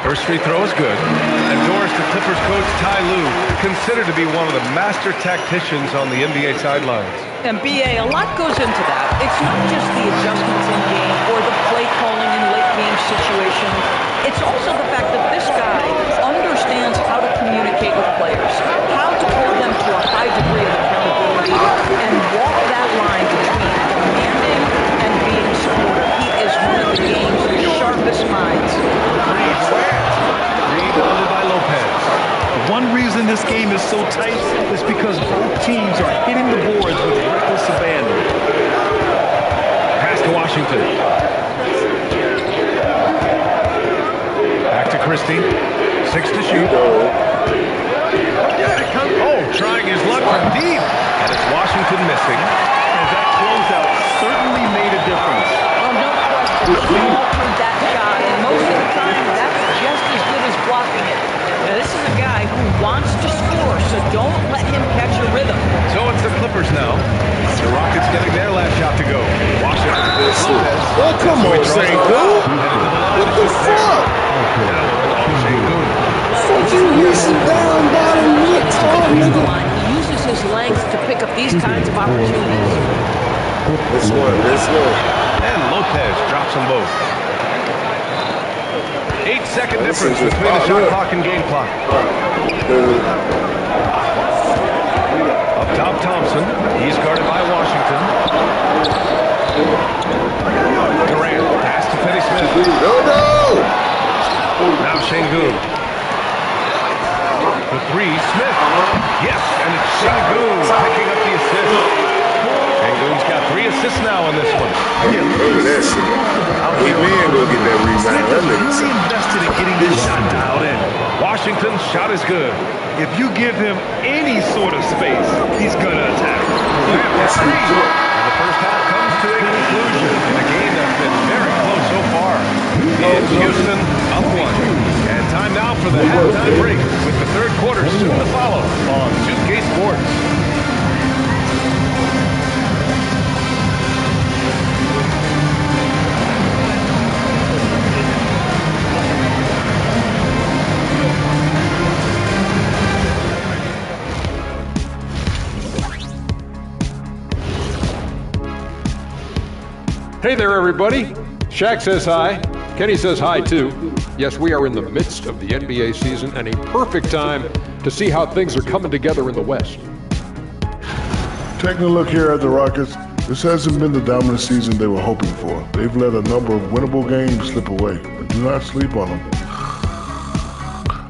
First free throw is good. And Doris, the Clippers coach Ty Lue, considered to be one of the master tacticians on the NBA sidelines. And BA, a lot goes into that. It's not just the adjustments in game or the play calling in late game situations. It's also the fact that this guy understands how to communicate with players, how to hold them to a high degree of accountability, and walk that line between commanding and being supportive. He is one of the game's sharpest minds. Rebounded by Lopez. One reason this game is so tight is because both teams are hitting the boards with reckless abandon. Pass to Washington. Back to Christie. 6 to shoot. Oh, trying his luck from deep. And it's Washington missing. And that closeout certainly made a difference. Oh, no question. He altered that shot, and most of the time, that's just as good as blocking it. Now, this is a guy who wants to score, so don't let him catch a rhythm. So it's the Clippers now. The Rockets getting their last shot to go. Washington. Oh, come on, St. Dude. What the fuck? Fuck you, reaching down, bottom, mid, tall, nigga. He uses his length to pick up these kinds of opportunities. This one. And Lopez drops them both. 8-second difference between the shot clock and game clock. Up top, Thompson. He's guarded by Washington. Durant. Pass to Finney Smith. No! Now Şengün. The 3, Smith. Yes, and it's Şengün picking up the assist. Şengün's got 3 assists now in this one. Yeah, look at that shit. Hey, man, go get that rebound. That nigga really invested in getting this shot dialed in. Washington's shot is good. If you give him any sort of space, he's going to attack. And the first half comes to a conclusion in a game that's been very close so far. It's Houston up 1. And time now for the halftime break with the third quarter soon to follow on 2K Sports. Hey there, everybody. Shaq says hi. Kenny says hi, too. Yes, we are in the midst of the NBA season and a perfect time to see how things are coming together in the West. Taking a look here at the Rockets, this hasn't been the dominant season they were hoping for. They've let a number of winnable games slip away, but do not sleep on them.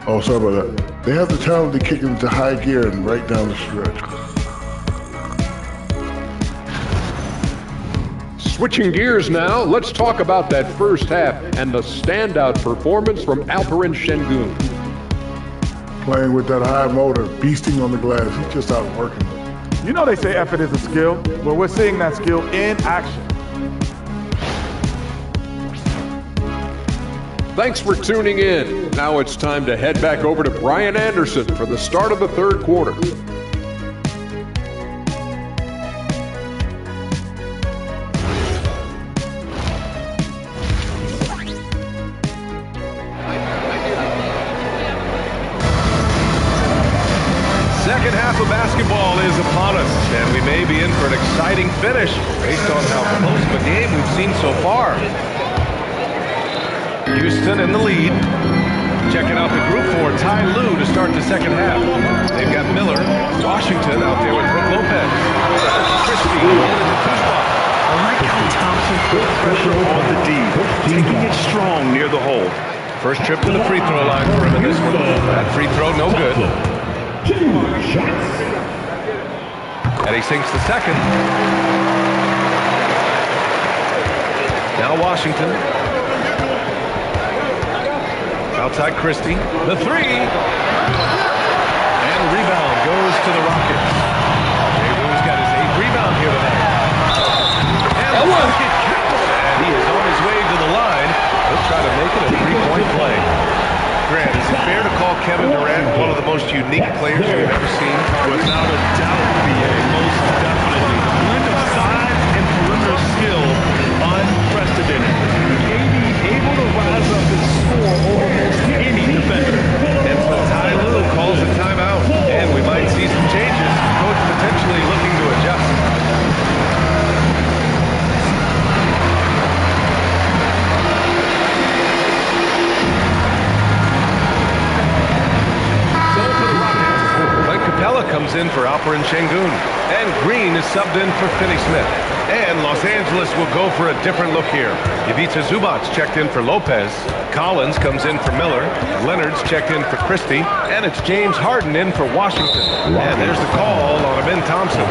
Oh, sorry about that. They have the talent to kick into high gear and right down the stretch. Switching gears now, let's talk about that first half and the standout performance from Alperen Şengün. Playing with that high motor, beasting on the glass, he's just out working them. You know they say effort is a skill, but we're seeing that skill in action. Thanks for tuning in. Now it's time to head back over to Brian Anderson for the start of the third quarter. Second half of basketball is upon us, and we may be in for an exciting finish based on how close of a game we've seen so far. Houston in the lead. Checking out the group for Ty Lue to start the second half. They've got Miller, Washington out there with Brook Lopez. Christie in the 2 spot. I like how Thompson put pressure on the D, taking it strong near the hole. First trip to the free throw line for him in this one. That free throw, no good. And he sinks the second. Now Washington. Outside Christie. The 3. And rebound goes to the Rockets. Jay Lue's got his 8th rebound here tonight. And the bucket counts. And he is on his way to the line. He'll try to make it a 3-point play. Grant, it fair to call Kevin Durant one of the most unique players we've ever seen? Without a doubt, BA, most definitely. The blend of size and perimeter skill, unprecedented. KD able to rise up and score over most any defender. And so Ty Lue calls a timeout, and we might see some changes. Coach potentially looking to adjust. Capella comes in for Alperen Şengün, and Green is subbed in for Finney Smith. And Los Angeles will go for a different look here. Ivica Zubac checked in for Lopez. Collins comes in for Miller. Leonard's checked in for Christie. And it's James Harden in for Washington. And there's the call on Amin Thompson.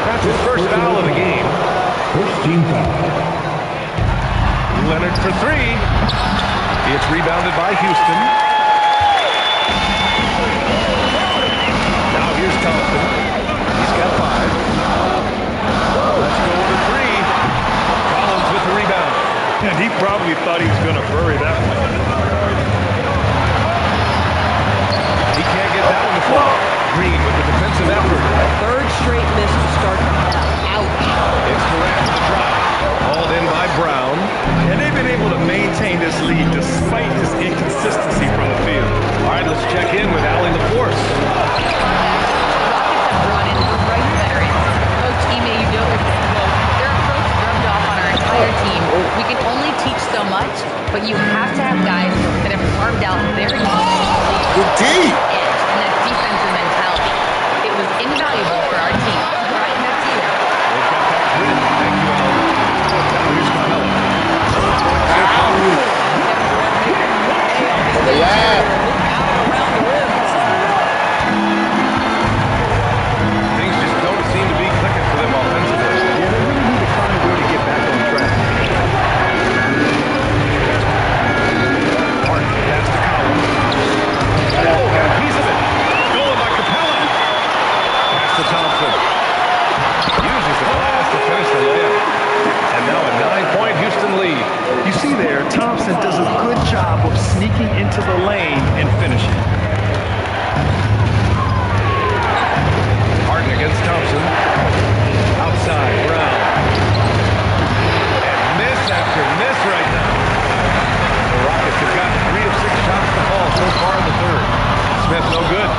That's his first foul of the game. First team foul. Leonard for three. It's rebounded by Houston. Here's Thompson. He's got 5. Let's go to 3. Collins with the rebound. And he probably thought he was going to bury that one. He can't get that one to fall. Green with the defensive effort. Third straight miss to start the half. Ouch. It's Durant to the drive. Hauled in by Brown. And they've been able to maintain this lead despite his inconsistency from the field. All right, let's check in with Allie LaForce. Team. We can only teach so much, but you have to have guys that have carved out their niche and that defensive mentality. It was invaluable for our team. Right back to you. They've got that win. Thank you, Alan. Here's Things just don't seem to be clicking for them offensively. Yeah, they really need to find a way to get back on track. Harden pass to Collins. And a piece of it. Stolen by Capella. Pass to Thompson. Uses the glass to finish the layup. And now a 9-point Houston lead. You see there, Thompson does a good job of sneaking into the lane and finishing. Harden against Thompson. Outside, Brown. And miss after miss right now. The Rockets have gotten 3 of 6 shots to fall so far in the third. Smith no good.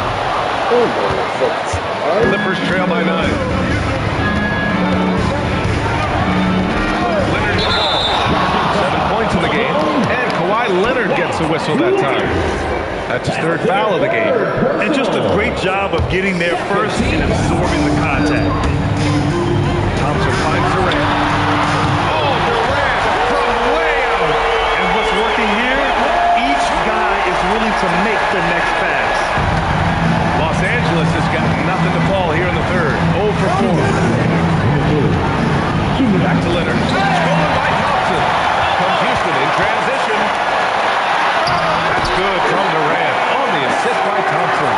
Clippers trail by 9. Leonard the ball. 7 points in the game. And Kawhi Leonard gets a whistle that time. That's his third foul of the game. And just a great job of getting there first and absorbing the contact. Thompson finds Durant. Oh, Durant from way out. And what's working here? Each guy is willing to make the next pass. Los Angeles has got nothing to fall here in the third. 0 for 4. Back to Leonard. Stolen by Thompson. Comes Houston in transition. That's good from Durant. On the assist by Thompson.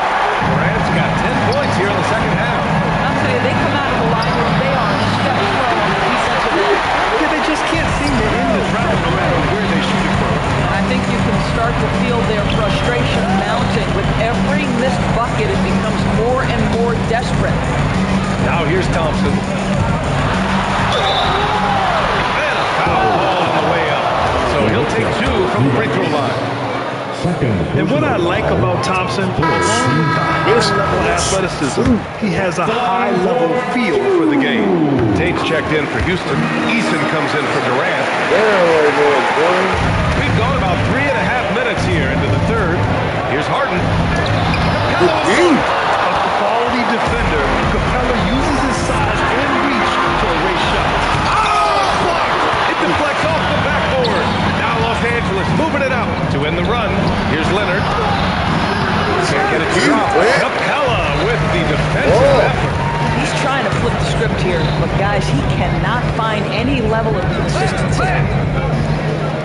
Durant's got 10 points here in the second half. I'll tell you, they come out of the line when they are a step slow on the defensive end. Yeah, they just can't seem to end this round no matter where they shoot it from. I think you can start to feel their frustration mounting. With every missed bucket, it becomes more and more desperate. Now here's Thompson. And a foul ball on the way up. So he'll take 2 from the free throw line. And what I like about Thompson, along with the high-level athleticism, he has a high-level feel for the game. Tate's checked in for Houston. Eason comes in for Durant. We've gone about 3.5 minutes here into the third. Here's Harden. A quality defender, Capella uses his size and reach to erase shots. Oh, blocked! It deflects off the backboard. Now Los Angeles moving it up to end the run. Here's Leonard. Can't get it to drop. Capella with the defensive effort. He's trying to flip the script here, but guys, he cannot find any level of consistency.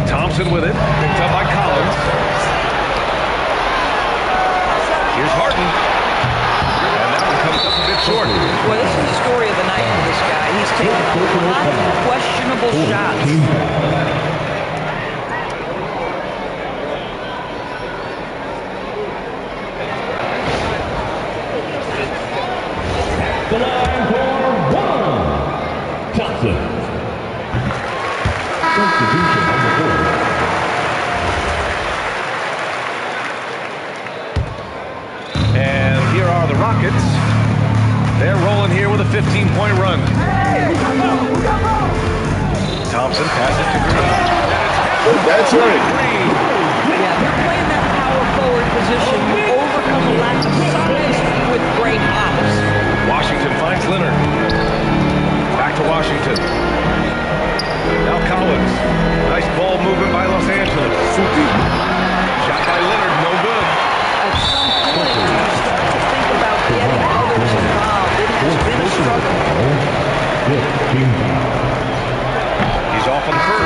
Thompson with it, picked up by Collins. Here's Harden. And that one comes up a bit short. Boy, this is the story of the night for this guy. He's taken a lot of questionable shots. are the Rockets. They're rolling here with a 15-point run. Thompson passes to Green. That's right. Yeah, they're playing that power forward position. You overcome a lack of size with great hops. Washington finds Leonard. Back to Washington. Now Collins. Nice ball movement by Los Angeles. Shot by Leonard, no good. At some point, you start to think about getting others involved. It has been a struggle. He's off on the first.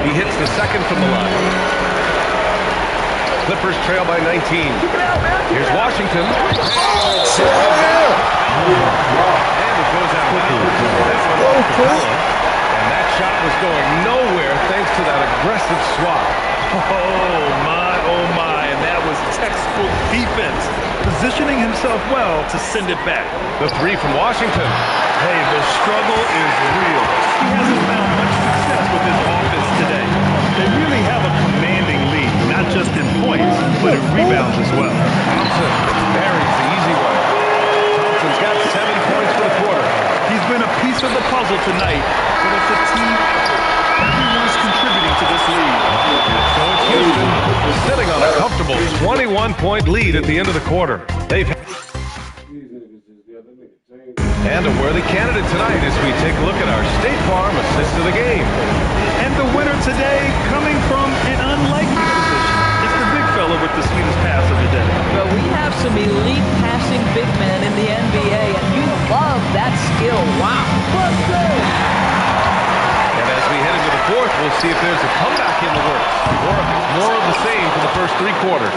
He hits the second from the line. Clippers trail by 19. Here's Washington. And it goes out. And that shot was going nowhere thanks to that aggressive swat. Oh my, and that was textbook defense. Positioning himself well to send it back. The three from Washington. Hey, the struggle is real. He hasn't found much success with his offense today. They really have a commanding lead, not just in points, but in rebounds as well. Thompson buries the easy one. Thompson's got 7 points for the quarter. He's been a piece of the puzzle tonight, but it's a team effort. Everyone's contributing to this lead. So it's Houston sitting on a comfortable 21-point lead at the end of the quarter. And a worthy candidate tonight as we take a look at our State Farm assist of the game. And the winner today coming from an unlikely position. It's the big fella with the sweetest pass of the day. Well, we have some elite passing big men in the NBA, and you love that skill. Wow. And as we head into the fourth, we'll see if there's a comeback in the works. Or if it's more of the same for the first 3 quarters.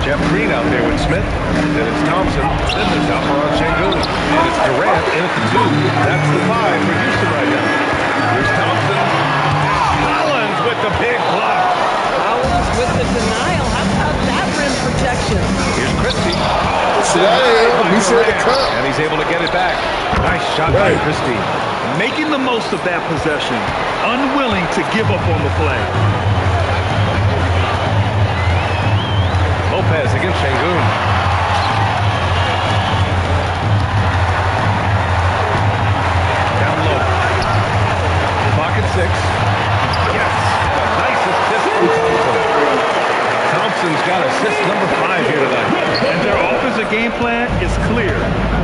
Jeff Green out there with Smith. Then it's Thompson. Then there's Alperon Şengün. And it's Durant in at the 2. That's the 5 for Houston right now. Here's Thompson. Collins with the big block. Collins with the denial. How about that rim protection? Here's Christie. He said the cut. And he's able to get it back. Nice shot by Christie. Making the most of that possession. Unwilling to give up on the play. Lopez against Şengün. Down low. Clock at 6. Yes. A nice assist from Thompson. Thompson's got assist number 5 here tonight. And their offensive game plan is clear.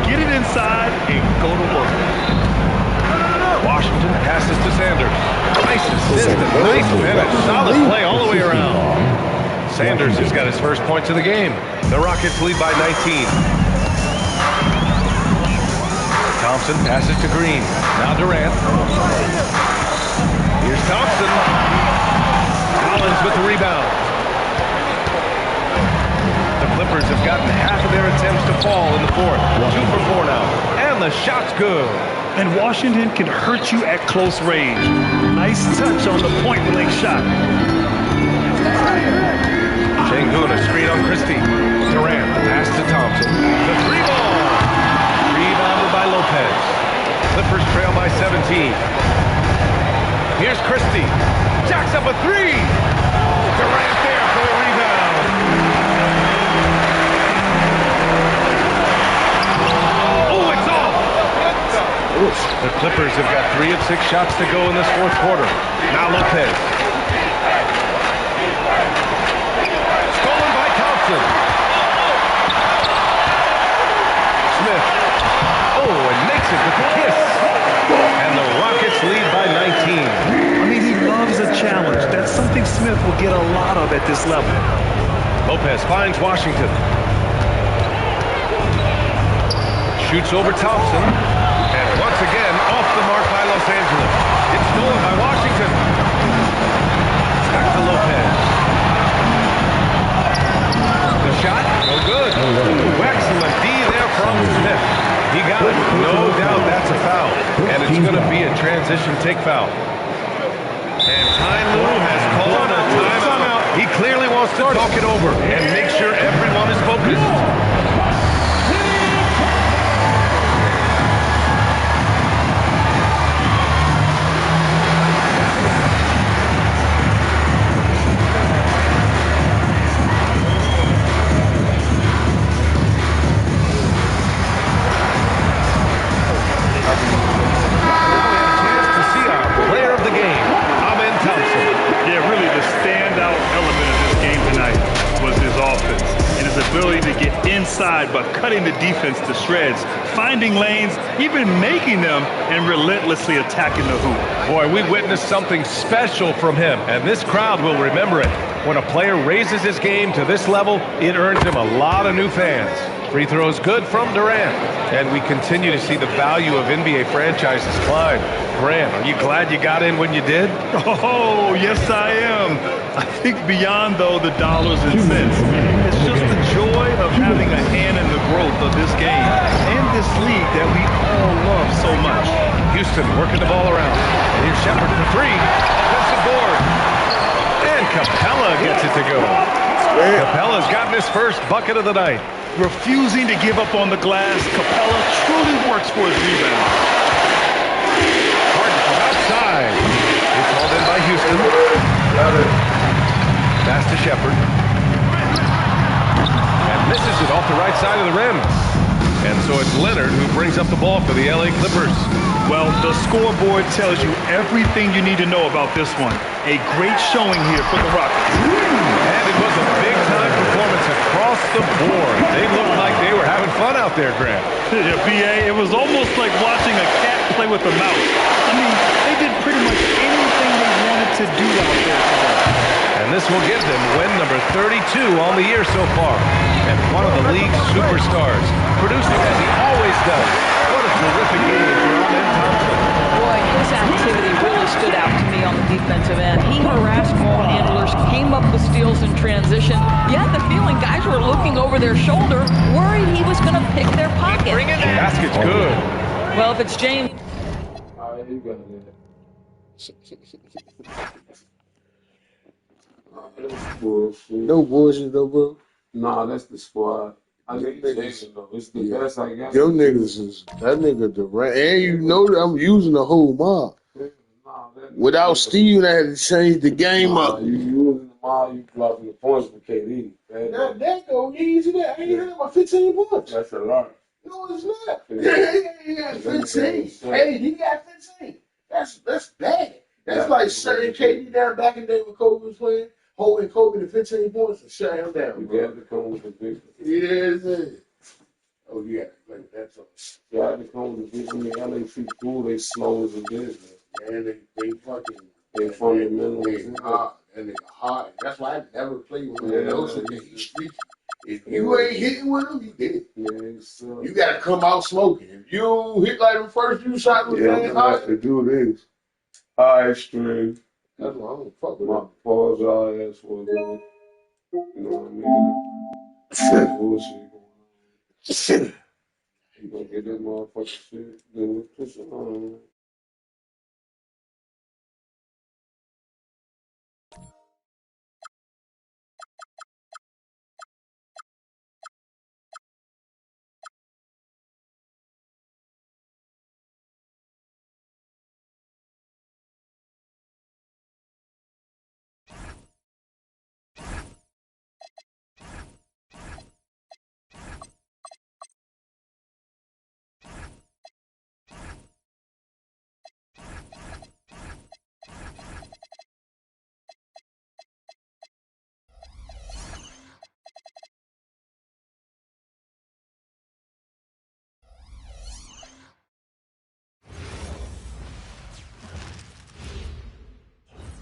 Get it inside and go to work. Washington passes to Sanders. Nice assist and nice finish. Solid play all the way around. Sanders has got his first points of the game. The Rockets lead by 19. Thompson passes to Green. Now Durant. Here's Thompson. Collins with the rebound. The Clippers have gotten half of their attempts to fall in the fourth. 2 for 4 now. And the shot's good. And Washington can hurt you at close range. Nice touch on the point-blank shot. Şengün, a screen on Christie. Durant, pass to Thompson. The 3-ball. Rebounded by Lopez. Clippers trail by 17. Here's Christie. Jacks up a 3. Durant there for the rebound. Oh, it's off. The Clippers have got 3 of 6 shots to go in this fourth quarter. Now Lopez. Smith. Oh, and makes it with the kiss. And the Rockets lead by 19. I mean, he loves a challenge. That's something Smith will get a lot of at this level. Lopez finds Washington. Shoots over Thompson. And once again, off the mark by Los Angeles. It's stolen by Washington. Back to Lopez. The shot, no good. Excellent D there from Smith. He got it. No doubt that's a foul. And it's going to be a transition take foul. And Ty Lue has called a timeout. He clearly wants to talk it over and make sure everyone is focused. his ability to get inside by cutting the defense to shreds, finding lanes, even making them, and relentlessly attacking the hoop. Boy, we witnessed something special from him, and this crowd will remember it. When a player raises his game to this level, it earns him a lot of new fans. Free throws good from Durant, and we continue to see the value of NBA franchises climb. Grant, are you glad you got in when you did? Oh, yes I am. I think beyond, though, the dollars and cents, it's just the joy of having a hand in the growth of this game and this league that we all love so much. Houston working the ball around. Here's Shepard for three. Offensive board. And Capella gets it to go. Capella's gotten his first bucket of the night. Refusing to give up on the glass, Capella truly works for his rebound. Harden from outside. It's called in by Houston. Pass to Shepard. And misses it off the right side of the rim. And so it's Leonard who brings up the ball for the LA Clippers. Well, the scoreboard tells you everything you need to know about this one. A great showing here for the Rockets. And it was a big-time performance across the board. They looked like they were having fun out there, Grant. Yeah, B.A., it was almost like watching a cat play with a mouse. I mean, they did pretty much anything they wanted to do out there today. And this will give them win number 32 on the year so far. And one of the league's superstars, producing as he always does. What a terrific game for Ahmed Thompson. Boy, his activity really stood out to me on the defensive end. He harassed ball handlers, came up with steals in transition. You had the feeling guys were looking over their shoulder, worried he was going to pick their pocket. Bring it in. Basket's good. Well, if it's James. All right, you got it. That's bullshit. No bullshit though, bro. Nah, that's the squad. I think Jason, though. It's the best I got. Your niggas is that nigga Durant, and you know that I'm using the whole mob. Without Steve, I had to change the game up. You using the mob, you dropping the points for KD. That go easy there. I ain't had my 15 points. That's a lot. No, it's not. He got 15. Hey, he got 15. That's bad. That's like shutting KD down back in the day when Kobe was playing, holding Kobe to 15 points and shut him down. You got to come with the big. Yes, oh, yeah. That's all. You got to come with the big. When the LA people, they slow as a business. Man, they fucking. They fundamental. They hard. And they hard. That's why I never played with him. He's streaky. If you ain't hitting with him, you did. Yeah, you got to come out smoking. If you hit like the first few shots with I'm about to do this. High string. That's why I don't fuck with my him. pause our ass for a minute. You know what I mean? Bullshit going on. You gonna get that motherfucker shit? Then we push it on.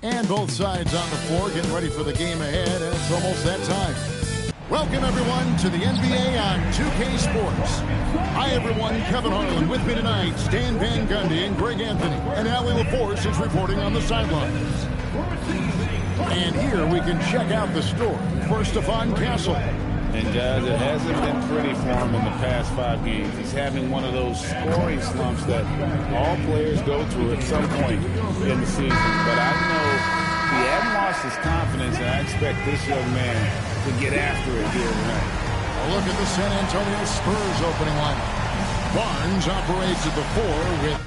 And both sides on the floor getting ready for the game ahead, and it's almost that time. Welcome, everyone, to the NBA on 2K Sports. Hi, everyone. Kevin Harlan with me tonight. Stan Van Gundy and Greg Anthony. And Allie LaForce is reporting on the sidelines. And here we can check out the story for Stephon Castle. And guys, it hasn't been pretty for him in the past 5 games. He's having one of those scoring slumps that all players go through at some point in the season. But I know he hasn't lost his confidence, and I expect this young man to get after it here tonight. A look at the San Antonio Spurs opening lineup. Barnes operates at the 4 with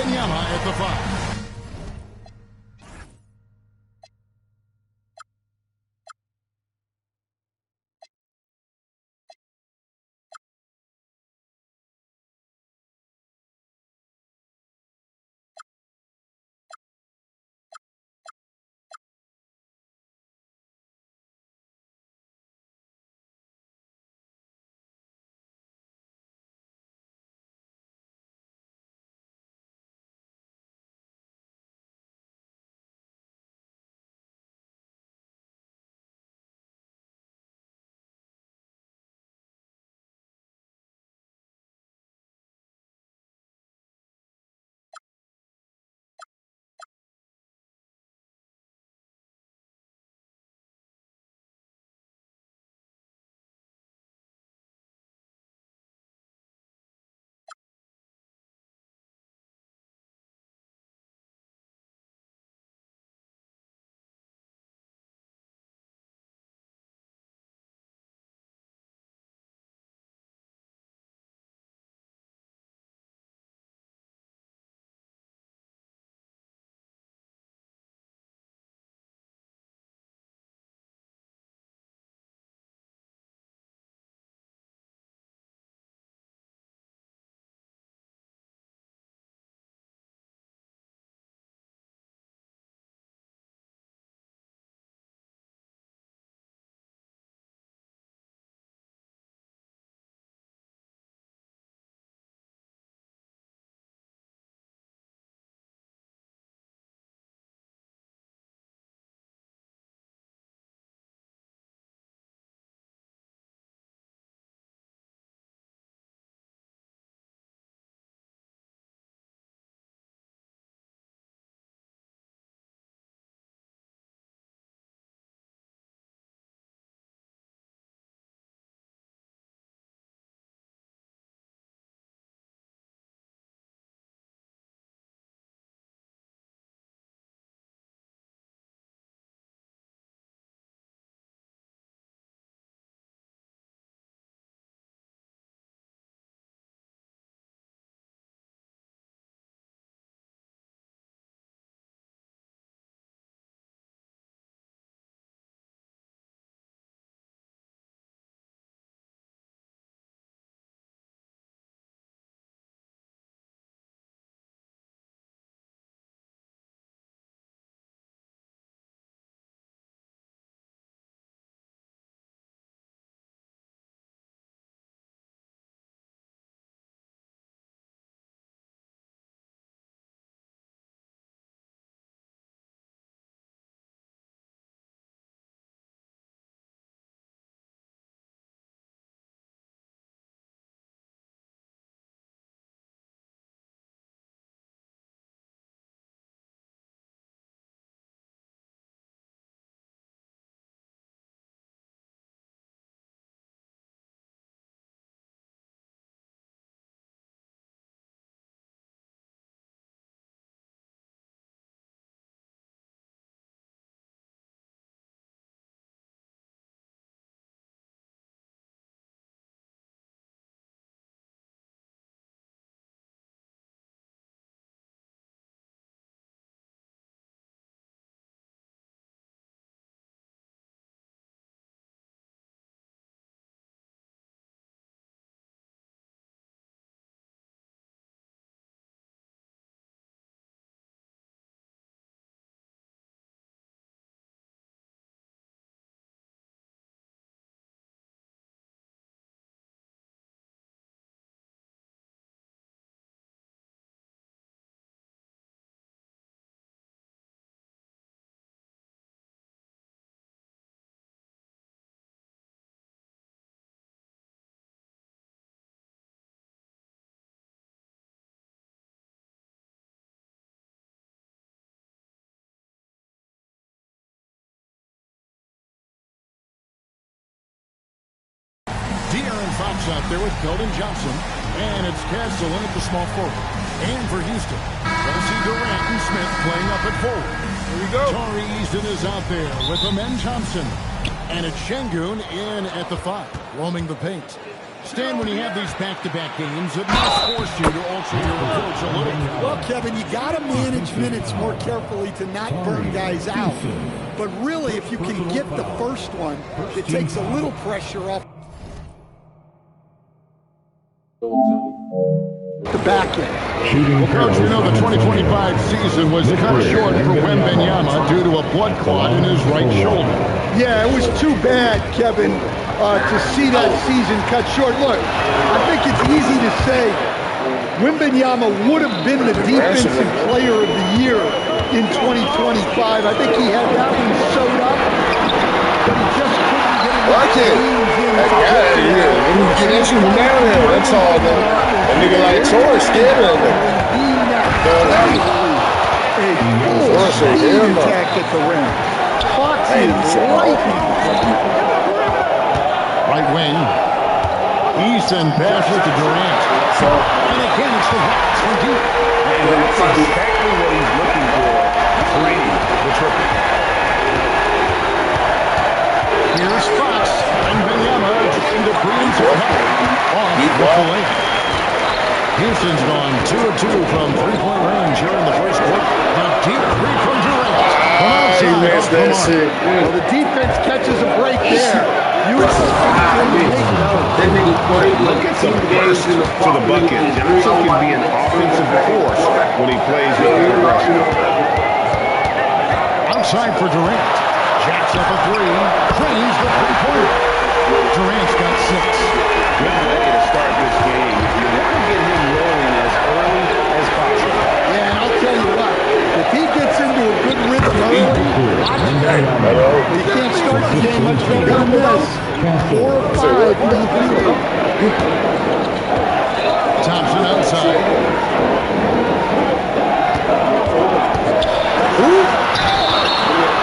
Wembanyama at the 5. De'Aaron Fox out there with Keldon Johnson. And it's Castle in at the small forward. And for Houston, Chelsea Durant and Smith playing up at forward. Here we go. Torrey Easton is out there with Amen Thompson. And it's Şengün in at the 5, roaming the paint. Stan, when you have these back-to-back games, it must force you to alter your approach a little. Well, Kevin, you got to manage minutes more carefully to not burn guys out. But really, if you can get the first one, it takes a little pressure off the back end. Well, Coach, we know the 2025 season was cut short for Wembanyama due to a blood clot in his right shoulder. Yeah, it was too bad, Kevin, to see that season cut short. Look, I think it's easy to say Wembanyama would have been the defensive player of the year in 2025. I think he had that one sewed up, but he just couldn't get enough games in. That's all, man. A nigga like Torres scared of him. Torres attack at the rim. Fox is lightning. Right wing. Eason passes to Durant. And again, it's the Hawks from deep. And that's exactly what he's looking for. Brady, the triple. Here's Fox. And Wembanyama trying to bring to a help. Off with the layup. Houston's gone 2-2 from three-point range here in the first quarter. The deep three from Durant. Well, the defense catches a break there. You expect them to make Look at the burst to the bucket. Johnson can be an offensive force when he plays with the pressure. Outside for Durant. Jacks up a three. Drains the three-pointer. Durant's got 6. Good way to start this game. You want to get him rolling as early as possible. Yeah, and I'll tell you what, if he gets into a good rhythm early, you can't start the game much better than this. 4 or 5 in the field. Thompson outside.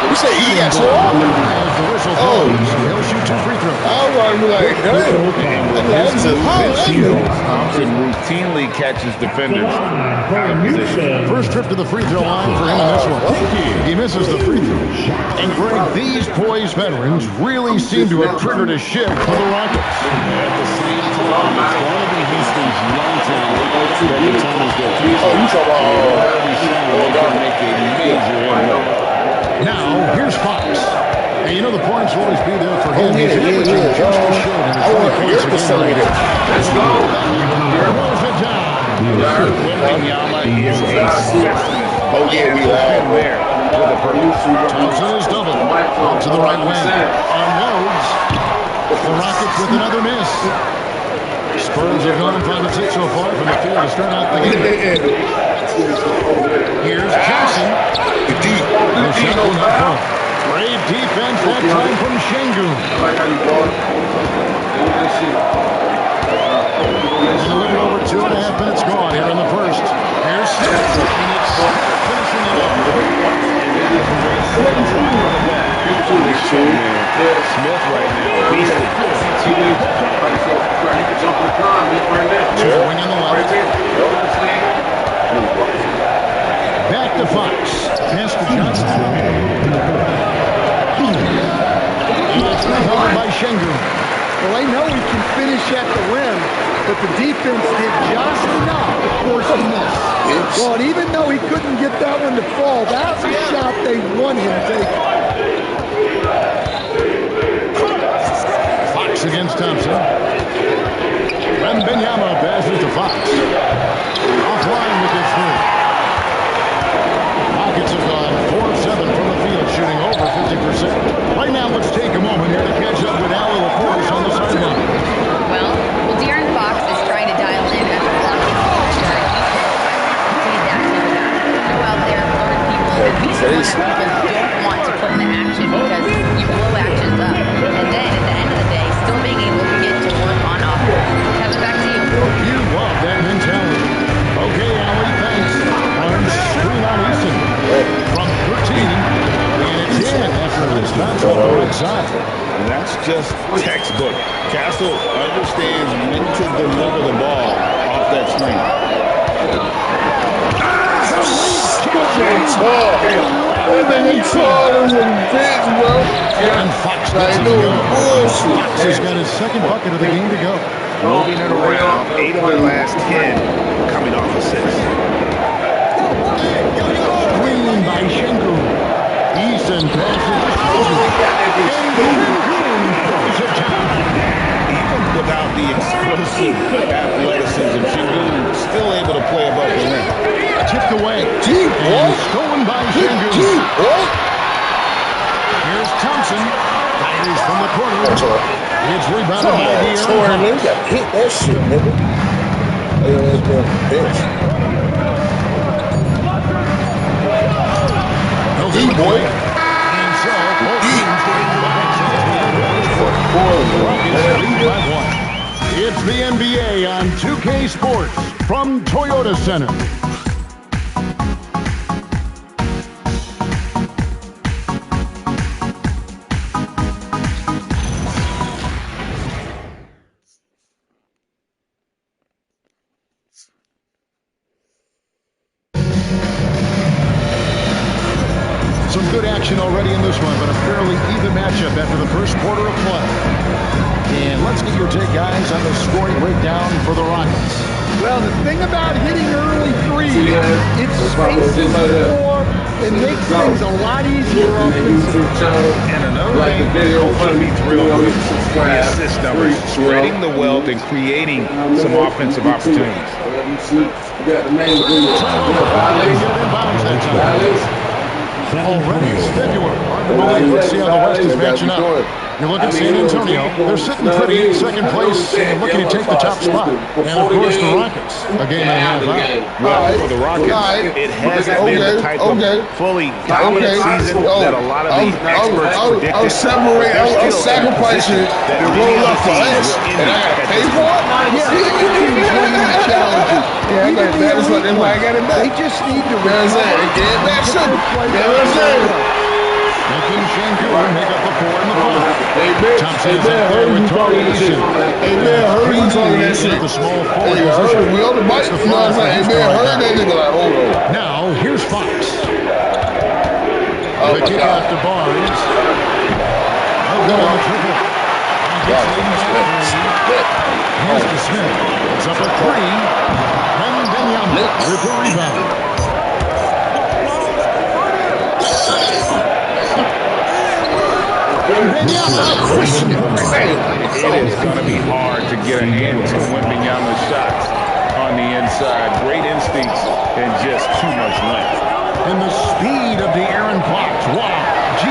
You say he got so off? The whistle blows. He'll shoot 2 free throws. I was like, Thompson routinely catches defenders out of position. First trip to the free throw line for him in this one. He misses the free throw. And Greg, these poised veterans really seem to have triggered a shift for the Rockets. At the same time, it's going to be Houston's young talent that determines their future. You talk about make a major impact. Now, here's Fox. And you know the points will always be there for him. He's averaging just as short in his 20 points a game. Let's go. Rolls it down. Wembanyama is a specimen. Oh, yeah, we have there with a purpose. Thompson is double. Out to the right wing. Unloads. The Rockets with another miss. Spurs have gone 5 and 6 so far from the field to start out the game. Here's Johnson. The shot will not come. Great defense that time from Şengün. It's a little over 2.5 minutes gone here in the first. Here's Smith. Finishing it up. Smith right now, beasting. Wing on the left. Back to Fox. Pass to Johnson. It's held by Şengün. Well, I know he can finish at the rim, but the defense did just enough to force a miss. Well, and even though he couldn't get that one to fall, that's a shot they want him taking. Fox against Thompson. Wembanyama passes to Fox. Offline with his 3. Rockets have gone 4 of 7 from the field, shooting over 50%. Right now, let's take a moment here to catch up with Allie LaForce on the sideline. Well, De'Aaron Fox is trying to dial in as a blocking secondary. He's that type of guy. Go out there, learn people, and be someone that people don't want to put into action because you blow actions up. And then, at the end of the day, still being able to get to work on offense. Kevin, back to you. You love that mentality. Okay, Allie, thanks. On screen on Easton. From 13, and it's in after this bounce on the right side. And that's just textbook. Castle understands when to deliver the ball off that screen. And Fox gets it to go. Fox has got his second bucket of the game to go. moving it around. 8 of their last 10 coming off assists. Screen by Shenku. Eason passes to Shenku. And Shenku throws it down. Even without the explosive athleticism, Shingun still able to play above the rim. Tipped away. And stolen by Shengu. Here's Thompson. Fires from the corner. It's rebounded by the Aaron Fox. Hit that shit, nigga. D-boy. And so, both teams getting back to the It's the NBA on 2K Sports from Toyota Center. Some good action already in this one, but a fairly even matchup after the first quarter of play. And let's get your take, guys, on the scoring breakdown for the Rockets. Well, the thing about hitting early threes, it spaces the floor and makes things a lot easier offensively. And another thing Coach be thrilled with the assist numbers, spreading the wealth and creating some offensive opportunities. Already it's February. Let's see how the West is matching up. You look at San Antonio, they're sitting pretty in second place and looking to take the top spot. And of course the Rockets, a game and a half out. Well, for the Rockets, it hasn't been the type of fully dominant season that a lot of the experts predicted. I'll sacrifice it to roll up for us, and I gotta pay for it? Challenges. Yeah, that is what I got it back. They just need to get it back soon. You know what I'm saying? Making Shenku make up the 4 in the ball. Thompson is man, up there with Tari Eason. Hey, man, Hurley talking that shit. The small forward position. We on the mic, you know what I'm saying? Hey, man, Hurley that nigga like, hold on. Now, here's Fox. The kickoff to Barnes. I'll go on the triple. Here's to Smith. It's up at 3. And Benyama with the rebound. It is going to be hard to get a handle on Wembanyama's shots on the inside. Great instincts and just too much length. And the speed of the Aaron Fox. Wow. He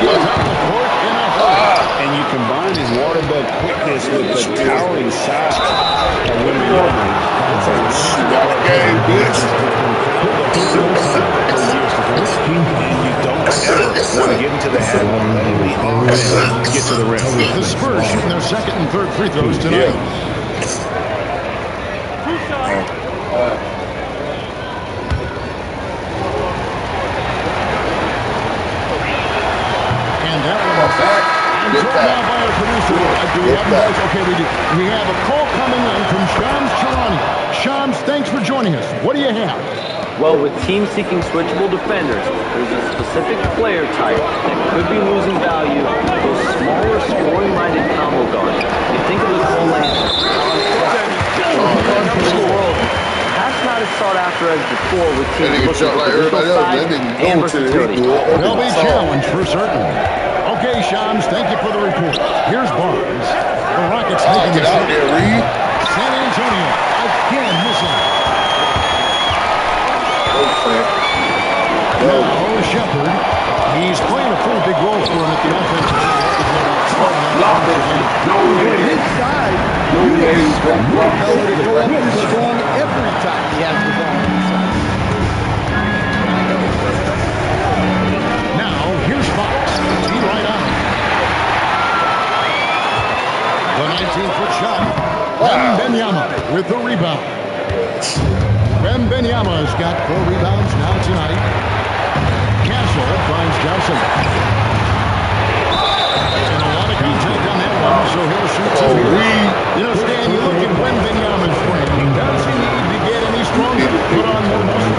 gets out the court in a hurry. And you combine his waterbed quickness with the towering size of Wembanyama. It's a game, bitch. And you don't ever want to get into the habit of letting the offense get to the rim. The Spurs shooting their second and third free throws tonight. And that one back. I'm told now by our producer. Do we have those? Okay, we do. We have a call coming in from Shams Charani. Shams, thanks for joining us. What do you have? Well, with teams seeking switchable defenders, there's a specific player type that could be losing value. Those smaller, scoring-minded combo guards. You think of the Cole Lancer, perhaps not as sought after as before with teams looking for physical size and versatility. They'll be challenged for certain. Okay, Shams, thank you for the report. Here's Barnes. The Rockets making Get out there, Reed. San Antonio again missing. Now, Shepard, he's playing a pretty big role for him at the offensive end. His side, you'd expect Rockefeller to go up and strong every time he has the ball inside. Now, here's Fox. He right on. The 19-foot shot. Wembanyama with the rebound. Wembanyama's got 4 rebounds now tonight. Castle finds Johnson. And a lot of contact on that one, so he'll shoot 2 here. You know, Stan, you look at Wembanyama's frame. Does he need to get any stronger? Put on more muscle.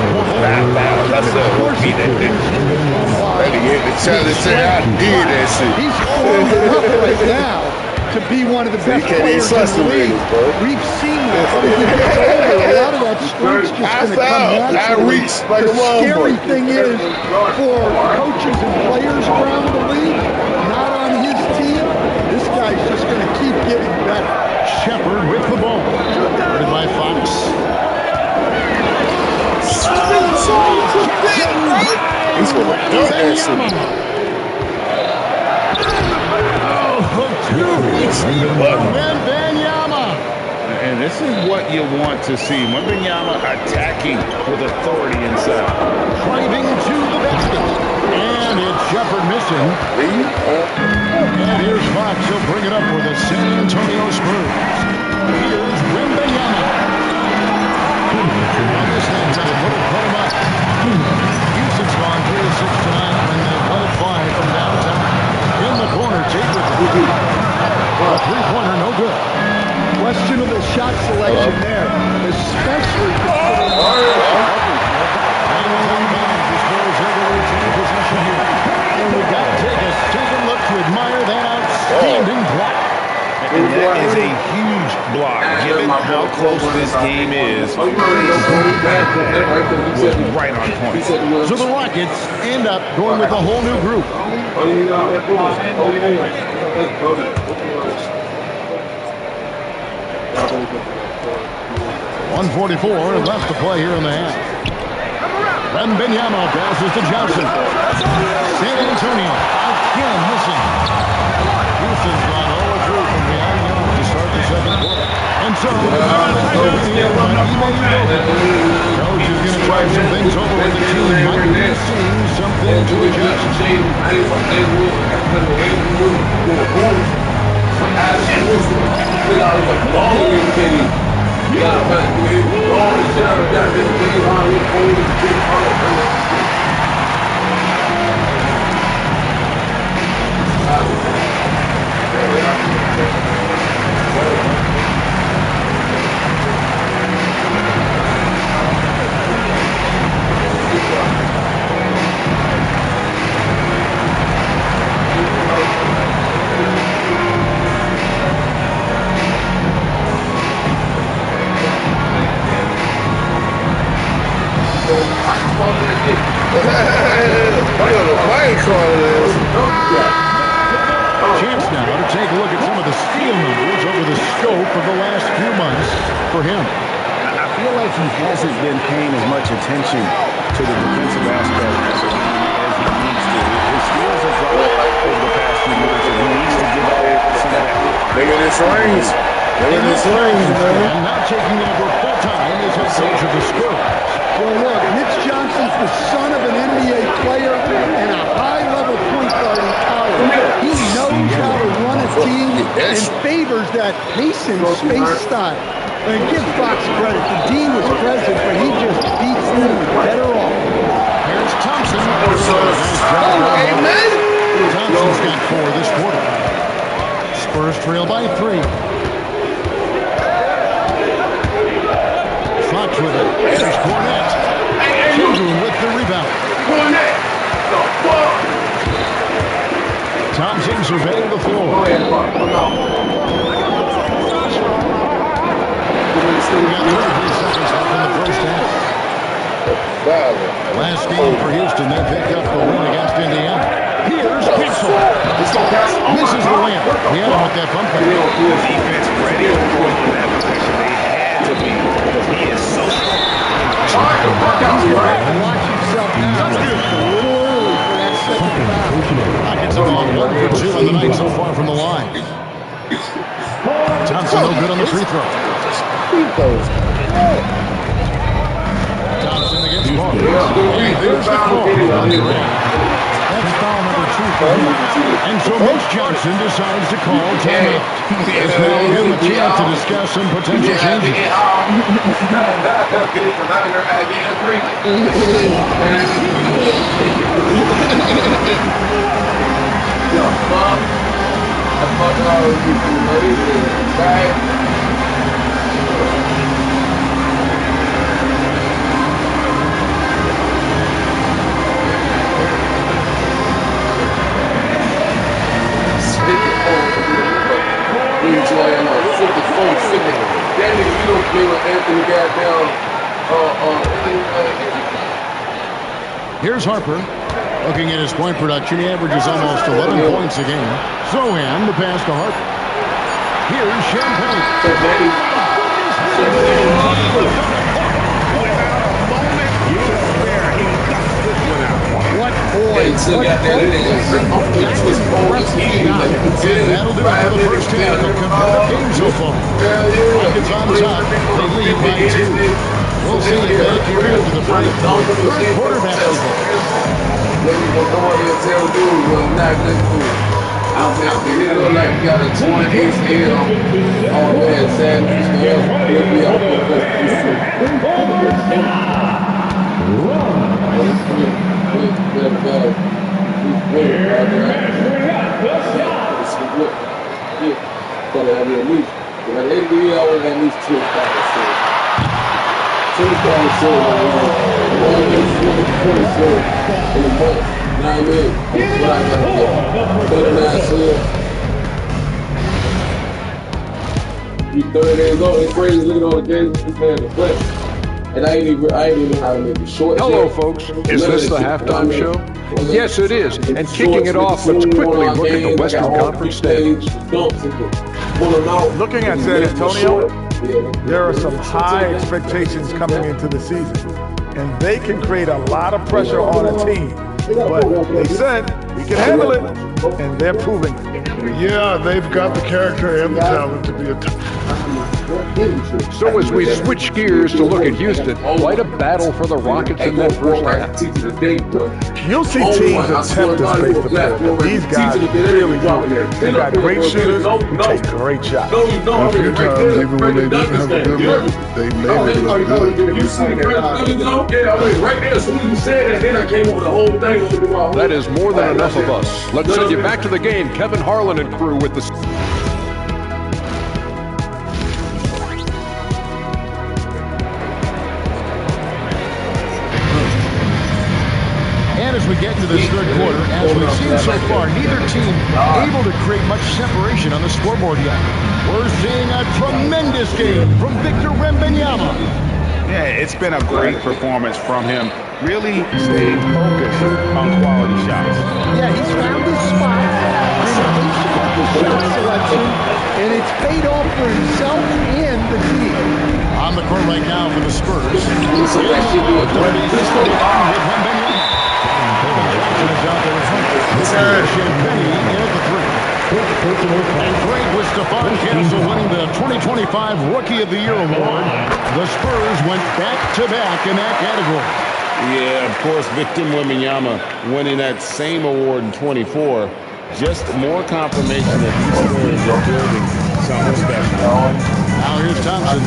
That's a repeat that thing. And he had the challenge to say, I did that shit. He's strong enough right now to to be one of the best can't players in the league. We've seen that. But as he gets older, a lot of that strength's just going to come naturally. The scary thing is for coaches and players around the league, not on his team, this guy's just going to keep getting better. Shepard with the ball. Guarded by Fox. He's going to dunk that shit. Wembanyama. And this is what you want to see. Wembanyama attacking with authority inside. Driving to the basket. And it's Shepard missing. And here's Fox. He'll bring it up for the San Antonio Spurs. Here's Wembanyama. And this time will put him up. Houston's gone 3 of 6 tonight when they let it fly from downtown. In the corner, Tate with the a three-pointer, no good. Questionable shot selection there, especially considering and we've got to take a second look to admire that outstanding block. And that is a huge block, given how close this game is. Was right on point. So the Rockets end up going with a whole new group. 1:44 left to play here in the half. Wembanyama passes to Johnson. San Antonio again missing. Houston's gone all through from behind the arc to start the second quarter. And so, coach is going to try some things over with the team. Might be seeing something to adjust. Chance now to take a look at some of the steal numbers over the scope of the last few months for him. I feel like he hasn't been paying as much attention to the defensive aspect as he needs to. His steals have dropped over the past few months, and he needs to get some of that. Look at this range. Look at this range, man. And now taking over full time as head coach of the Spurs. Well, look, Mitch Johnson's the son of an NBA player and a high-level point guard in college. He knows how to run a team and favors that pace and space style. And give Fox credit. The D was present, but he just beats them better off. Here's Thompson. Amen. Thompson's got 4 this quarter. Spurs trail by 3. Fox with it. There's Cornette. Children with the rebound. Thompson surveying the floor. We got 33 seconds left in the first half. Last game for Houston, they picked up the win against Indiana. Here's Kitzel. Misses the win. He had him with that bump. Defense ready for that possession. They had to be, because he is so strong. Watch yourself now. Just a little early for that second foul. Rockets have gone 1 for 2 on the night so far from the line. Thompson no good on the free throw. Thompson against Ball. There's the call. That's foul number 2 for him. And so Mitch Johnson decides to call timeout. It's now give him a chance to discuss some potential changes. in the goddamn, Here's Harper. Looking at his point production, he averages almost 11 points a game. Zohan, the pass to Harper. Here's Champagne. What boys? That'll do it for the first half. A competitive game so far. Rockets on top. They lead by 2. We'll see you back here after the break. Third quarter basketball. It look like you got a torn ACL on that sandwich. At least 2 He's 30 days old. It's crazy. Look at all the games this man to play. And I ain't even know how to make it short. Hello, folks. Is this the halftime show? Yes, it is. And kicking it off, let's quickly look at the Western Conference standings. Looking at San Antonio, there are some high expectations coming into the season. And they can create a lot of pressure on a team. But they said, we can handle it. And they're proving it. Yeah, they've got the character and the talent to be a So as we switch gears to look at Houston, quite a battle for the Rockets in that first half. You'll see teams attempt to space the floor, but these guys really do. They've got great shooters who take great shots. A few times, even when they didn't have a good look, they made it look good. You see the yeah, right there, as soon as you said that, then I came up with the whole thing. That is more than enough of us. Let's send you back to the game. Kevin Harlan and crew with the... And as we get into this third quarter, as we've seen so far, neither team able to create much separation on the scoreboard yet. We're seeing a tremendous game from Victor Wembanyama. Yeah, it's been a great performance from him. Really stayed focused on quality shots. Yeah, he's found his spot, been patient with his shot selection, and it's paid off for himself and the team. On the court right now for the Spurs. With Wembanyama. Champagne in at the 3. And great with Stephon Castle winning the 2025 Rookie of the Year award. The Spurs went back-to-back in that category. Yeah, of course, Victor Wembanyama winning that same award in 24. Just more confirmation that these players are building something special. Now here's Thompson.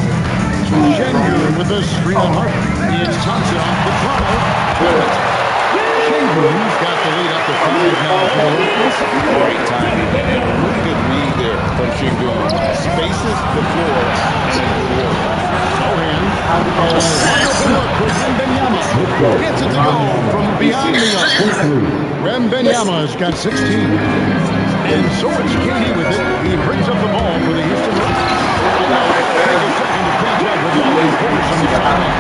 Schengen with the screen on Harper. It's Thompson off the front. Schengen's got the lead up to 5 now. Great timing and a really good read there from Schengen. Spaces the floor and a good work. Zohan. Wonderful look for Wembanyama. Gets it to go from beyond the arc. Wembanyama's got 16. And so it's KD with it. He brings up the ball for the Houston Rockets. Take a second to catch up with all the reporters on the sideline.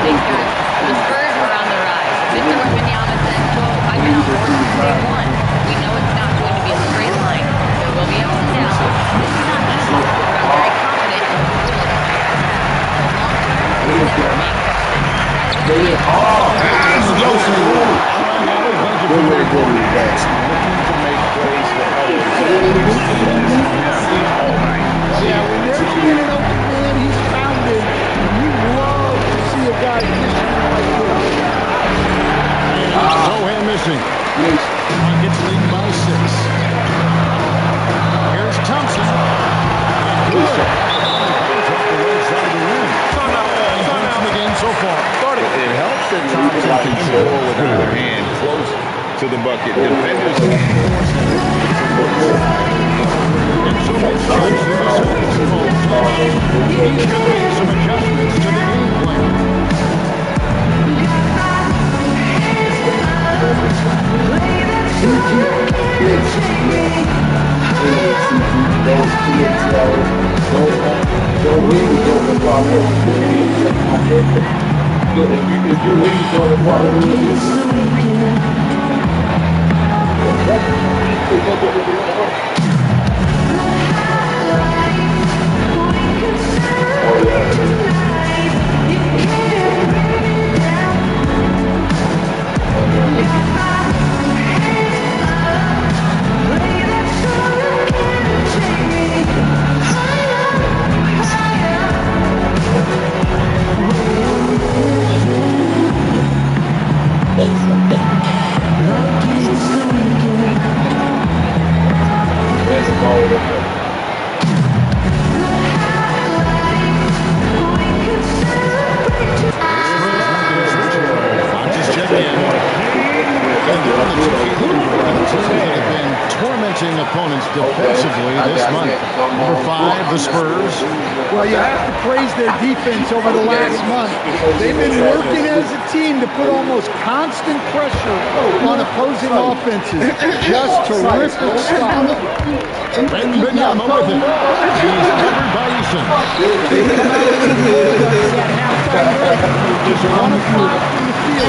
Thanks, guys. The Spurs were on the rise. Victor Wembanyama said, quote, I've been on board since day one. We know it's not going to be a straight line. There will be ups and downs. This is not easy, but I'm very confident in the skill of the Yeah, when they're seeing an open man, he's found it. You love to see a guy dish like this. Zohan missing. Rockets lead by 6. Here's Thompson. Good. The game so far. It helps that Thompson can score with either hand close to the bucket. Defenders can't force him some adjustments to the game plan. Don't leave Jordan Pollard. If you leave Jordan Pollard, tormenting opponents defensively this month. Number 5, the Spurs. Well, you have to praise their defense over the last month. They've been working as a team to put almost constant pressure on opposing offenses. Just terrific stuff. Wembanyama with it. He's covered by Eason. They come out a little cold after that halftime break. Just 1 of 5 from the field.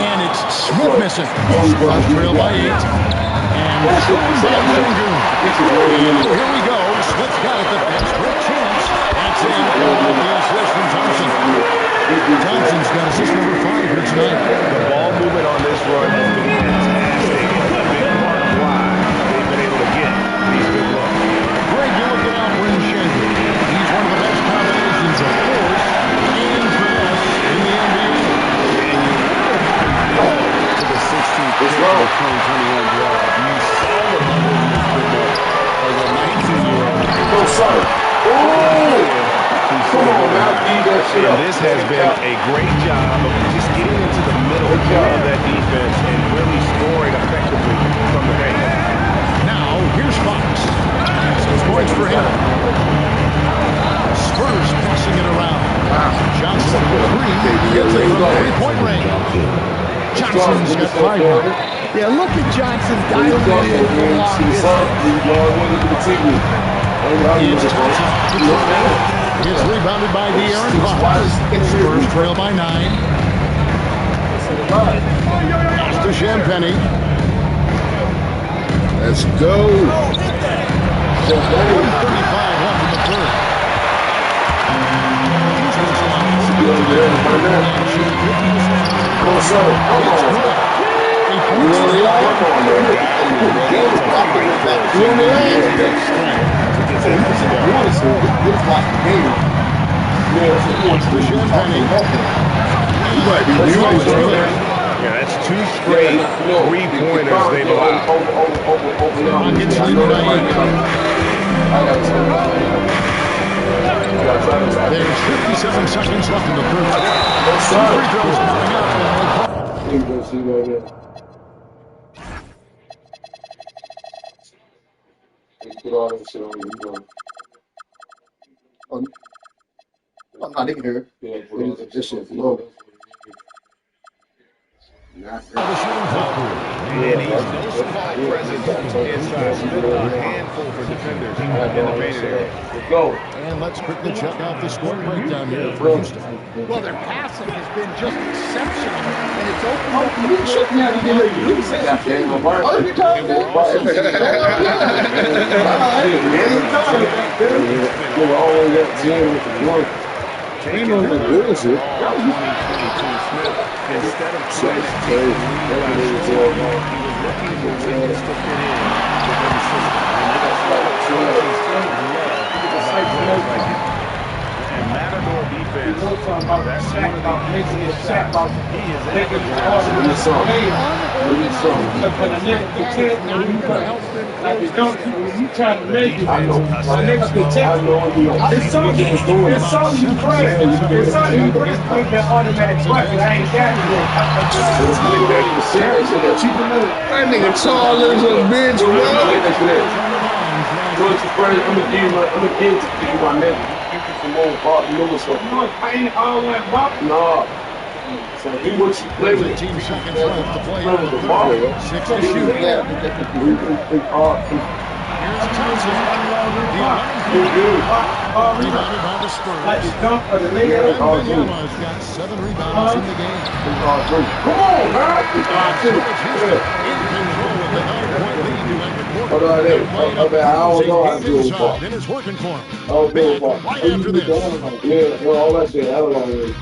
And it's Smith missing. Spurs trail by 8. And here we go. Smith's got it. The fast break chance. That's in. The assist from Thompson. Thompson's got assist number 5 here tonight. The ball movement on this run has been fantastic. A big part of why they've been able to get these good looks. Greg, you look at Alvin Schengen. He's one of the best combinations of force and finesse in the NBA. To the 16th pick of the 2021 draft. You saw the numbers he was putting up as a 19-year-old. Oh, sorry. Come on, and this has been a great job of just getting into the middle of that defense and really scoring effectively from the paint. Now, here's Fox. Some points for him. Spurs passing it around. Johnson with 3. Gets it from the 3-point range. Johnson's got 5 now. Yeah, look at Johnson dialing it in for long distance. It's Thompson. It's rebounded by De'Aaron Fox. Spurs trail by 9. Pass to Champagny. Let's go. 1:35 left in the third. Yeah, that's 2 straight 3-pointers they've allowed. There's 57 seconds left in the third. Free throws coming up. I'm not in here. This shit's low. And he's no small presence inside. A handful for defenders in the painted area. Go. And let's quickly check out the score breakdown here for Houston. Well, their passing has been just exceptional, and it's opened up the Ain't no bullshit. Instead of trying to take the lead last season, he was looking for teams to fit in within the system. And that's what coaches love about players like him. And Matador defense, that's one of the easiest shots he has ever You trying to make it. My niggas can tell. It's something you press. It's something you press. Make that automatic button. I ain't got That nigga tall as a bitch, bro. I'm gonna give it to you, my nigga. You some more Bob Lewis. You know, I ain't all that Bob. No. So do what you play with. 15 seconds left to play in the third. 6 to shoot. Here's Thompson. The 11-point. Rebounded by the Spurs. Wembanyama has got 7 rebounds in the game. Come on, man. So it's Houston in control with the 9-point lead to end the quarter. I They're playing up don't know how to game do it. inside, and it's working for them. I'll do it. Back right after this. Yeah, all that shit. I don't know.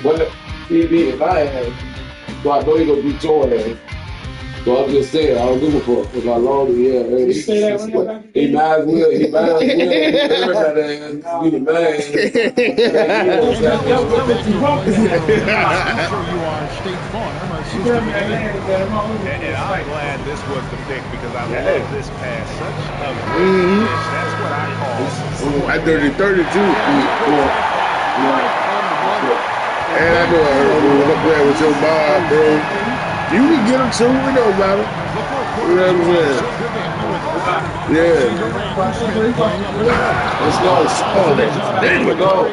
But TV, if I had, so I know he gonna beat your ass. So I'm just saying, I don't give a fuck. If I lost it, yeah. He might as well. He might as well. Everybody be the man. And I'm glad this was the pick because I love this pass. Such a great pitch. That's what I call. I 30-32. And I know I heard you up there with your bar, bro. You can get them too. We know about it. You know what I'm saying? Yeah. Let's go. There we go.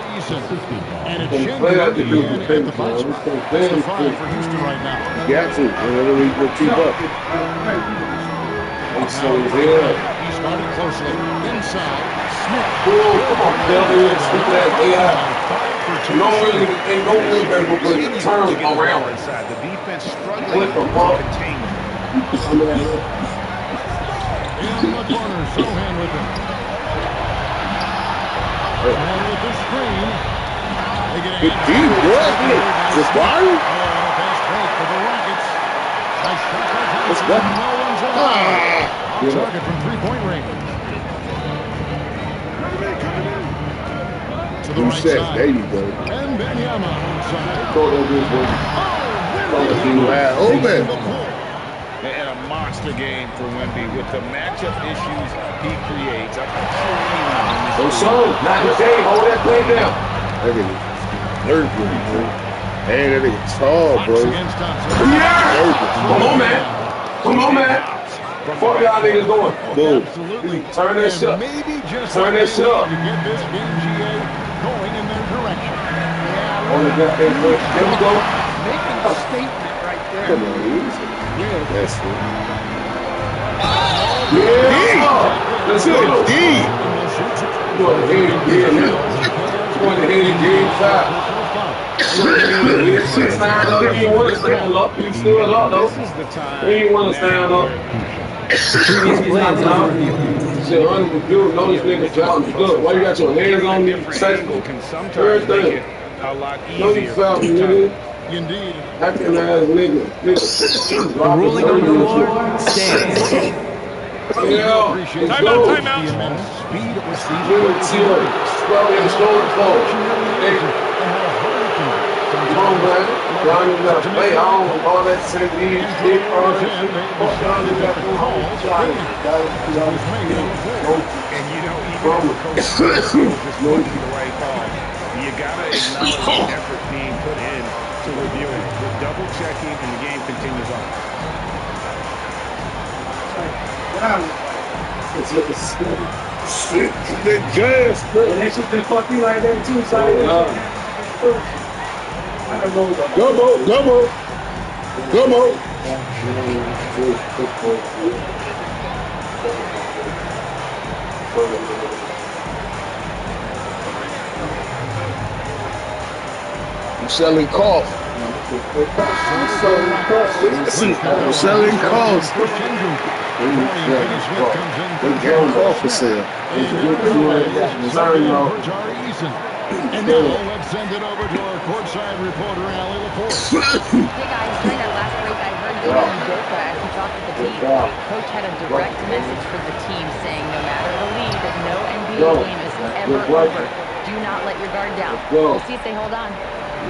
And it's play out the dude at the 5 spot. It's the 5 for Houston right now. Got to. We will keep up. He's starting closely. Inside. Smith. Come on, Bill. Stick that AI. No really, ain't no real better put the term around it. The defense struggling Flip to the ball. contain. In the corner, Sohan with him. And with the screen, they get a Just Barney? fast break for the Rockets. Nice shot by Thompson. Let's go. No one's around. Target from 3-point range. To the right side. There you go. And Wembanyama outside. And a monster game for Wemby with the matchup issues he creates. I'm not sure anyone. So, not the game. Hold that play down. That nigga nervous, bro. Man, that nigga tall, bro. Yeah! Come on, man. Come on, man. Fuck y'all niggas going. Boom. Turn that shit up. Turn that shit up. To get this NGA going in their direction. There we go. Making a statement right there. Come on, easy. That's it. Yeah. Let's go. Going to hit game 5. Stand up. You want to stand up. You still up, though. You want to stand up. Shit, know this nigga job is good. Why you got your hands on me? Can sometimes make it a lot Know you easier. felt me, nigga. Indeed. Happy ass nigga. The ruling on the floor stands. Yeah. Timeout. Speed was Well, in the shoulder forward. Come on, man. Y'all ain't got to play. I don't know all that shit. These big And you know, even the coach just making the right call. You gotta acknowledge the effort being put in to reviewing, the double checking, and the game continues on. That gas, bro. And they should have fucked you like that too, Cise. Gumbo. I'm selling cough. I'm selling cough. They got cough for sale. And now let's send it over to our courtside reporter, Allie Laporte. Hey guys, during that last break, I heard Coach Udoka as he talked with the team. Coach had a direct message for the team saying no matter the lead, no NBA game is ever over. Do not let your guard down. We'll see if they hold on.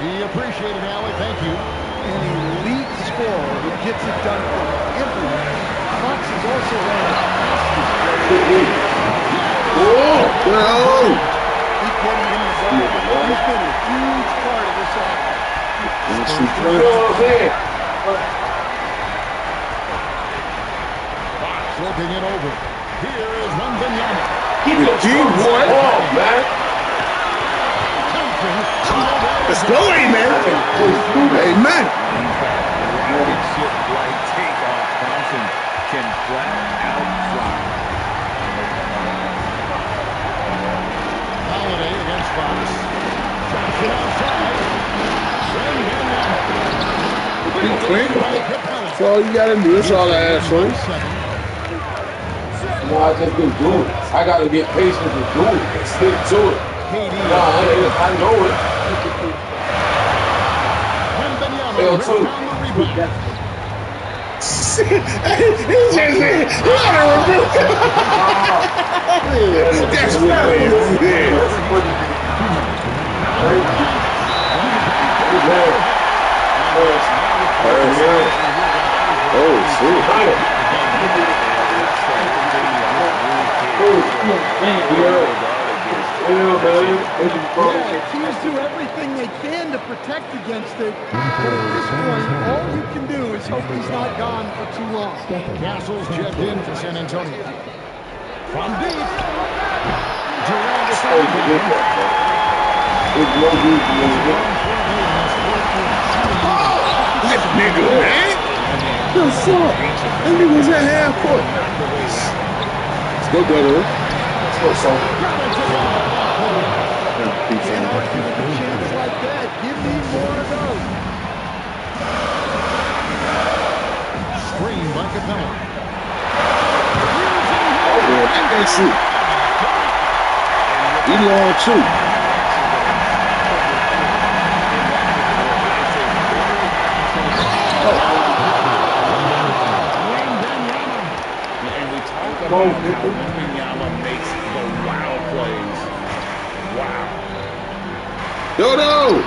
We appreciate it, Allie. Thank you. An elite scorer who gets it done from everywhere. Fox is also one of the fastest players. He's been a huge part of this offense. Fox looking it over. Here is Wembanyama. Keep your team, boy. Come on, man. Let's go, amen. Amen. Rocket ship like takeoff. Thompson can flat out fly. Holiday against Fox. Johnson outside. That's all you gotta do. That's all I ask for. No, I just been doing it. I gotta get patience with doing it and stick to it. No, I know it. L2. He's just saying, you gotta remember. That's Oh, shit. Teams do everything they can to protect against it, but at this point, all you can do is hope he's not gone for too long. Castles checked in for San Antonio. From deep. That nigga, man. What's up? That nigga was at half court. Let's go, Gudda. Let's go, son. Chance like that, give me more of those. Screen by Capella. Oh, man, that shit. He long, too. And we talk about how Wembanyama makes the wild plays. Wow. Dodo!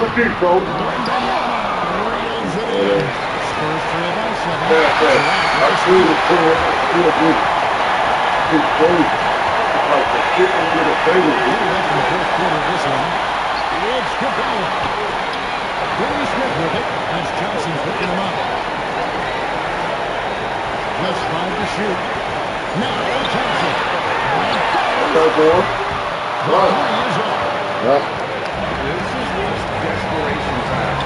Johnson's picking him up. Just 5 to shoot. Now Johnson. This is what's desperation time.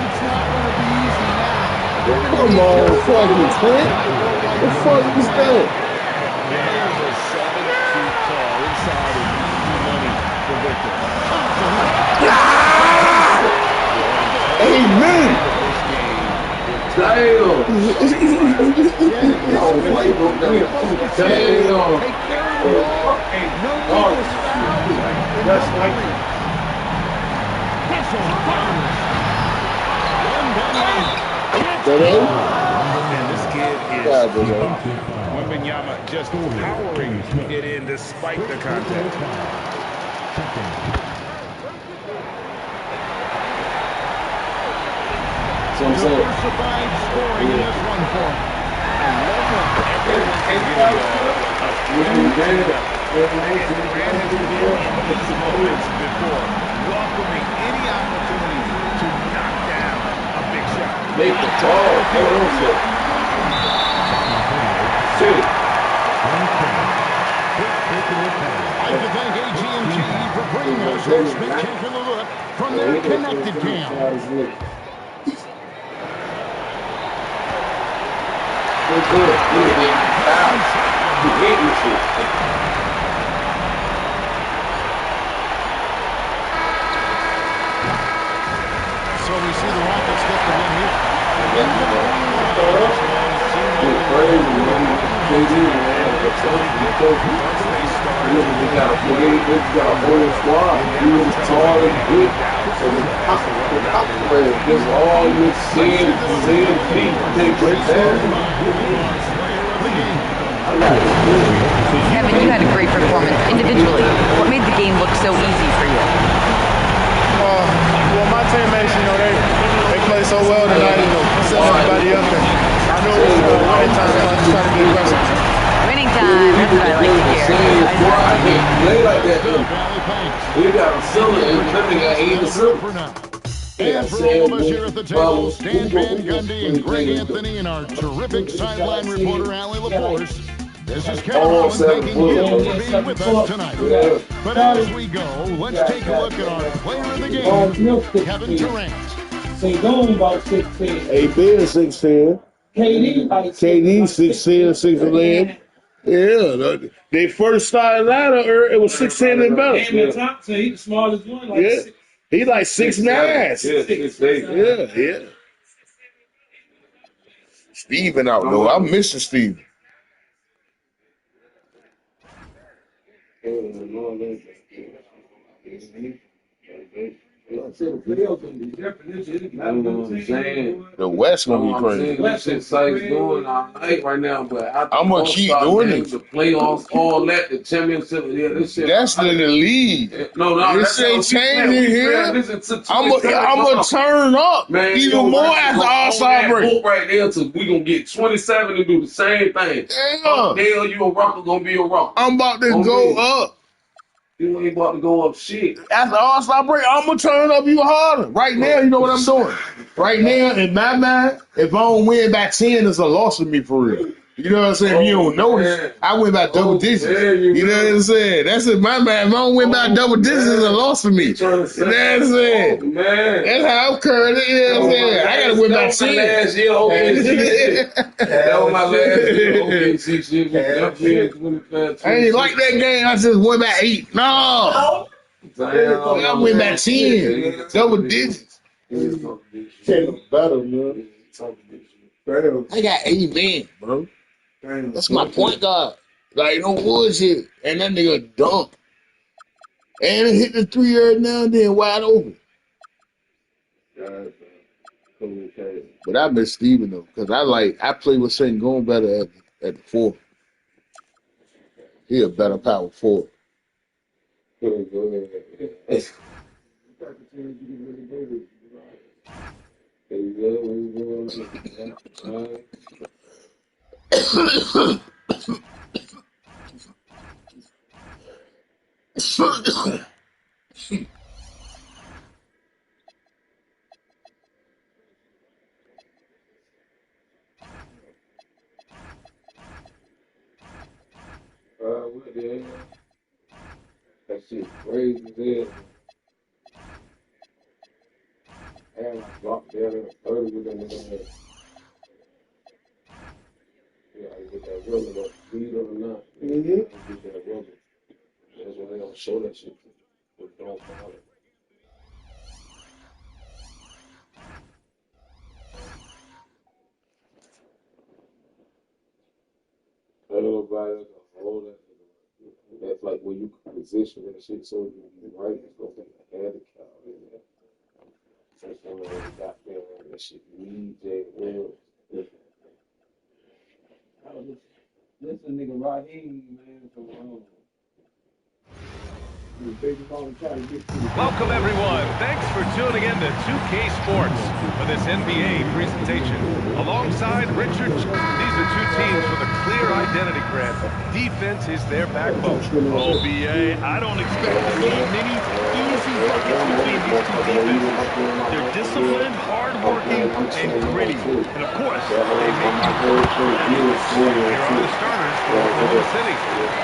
It's not going to be easy now. Come on, fucking Clint. What the fuck is that? There's a 7-2 call inside of easy money for Victor. Amen. Damn. And this kid is Wembanyama just powering it in despite the contact. So diversified scoring in this one for him. Welcoming any opportunity to knock down a big shot. Make the ball. I'd like to thank AT&T for bringing us that spectacular look from their connected cam. So we see the Rockets get the win here. We got a whole squad. He was tall and good. So the players, just all you seeing feet pictures there. Kevin, you had a great performance individually. What made the game look so easy for you? Well, my teammates, they played so well tonight, set everybody up. And I know it was winning time, so I just try to be aggressive. Winning time, that's what I like to hear. I can't play like that, though. We got a cylinder and living at 8 cylinders. And for all of us here at the table, Stan Van Gundy and Greg Anthony and our terrific sideline reporter, Allie LaForce, This is Kevin Harlan thanking you for being with us tonight. But as we go, let's take a look at our player of the game, Kevin Durant. Sengun about 16. AB is 16. KD like KD 16, 6'11". Yeah, they first started out, it was 16 and better. Cam Thompson, he's the smallest one. Like Yeah, he like 6'9". Yeah. Steven out though. I'm missing Steven. The West gonna be crazy. This shit Cise doing all night right now, but I'm gonna keep doing it. The playoffs, all that, the championship, this shit. That's in the league. No, this ain't changing here. I'm gonna turn up even more after All-Star break. Right there, we gonna get 27 to do the same thing. Damn. Hell, you a rocker gonna be a rocker. I'm about to go up. You ain't about to go up shit. After All-Star break, I'm gonna turn up even harder. Right now, you know what I'm doing. Right now, in my mind, if I don't win by 10, it's a loss to me for real. You know what I'm saying? If you don't notice, I win by double digits. You know what I'm saying? That's in my mind. If I don't win by double digits, it's a loss for me. You know what I'm saying? That's how I'm current. You know what I'm saying? I gotta win by 10. Last year, that was my last year, OKC shit. I ain't like that game. I just win by 8. No. I win by 10. Double digits. Better, man. I got 8 men, bro. That's my point guard. Like, no bullshit. And that nigga dunk. And it hit the 3-yard now and then wide open. But I miss Steven though, because I play with Sengun better at the 4. He a better power forward. That shit crazy as hell. And I dropped down in the 30 with them in there. Yeah, I get that rubber, that speed or not. I get that rubber. That's why they don't show that shit. But don't follow it. Everybody hold that. That's like when you position and shit so you be right, it's gonna be a handicap. That's when they got there that shit. EJ Will. Listen, nigga, Raheem, man, from Welcome, everyone. Thanks for tuning in to 2K Sports for this NBA presentation. Alongside Richard, these are two teams with a clear identity, Grant. Defense is their backbone. Oh, BA, I don't expect to see many easy buckets between these two defenses. They're disciplined, hardworking, and gritty. And, of course, they make you Here are the starters for Oklahoma City.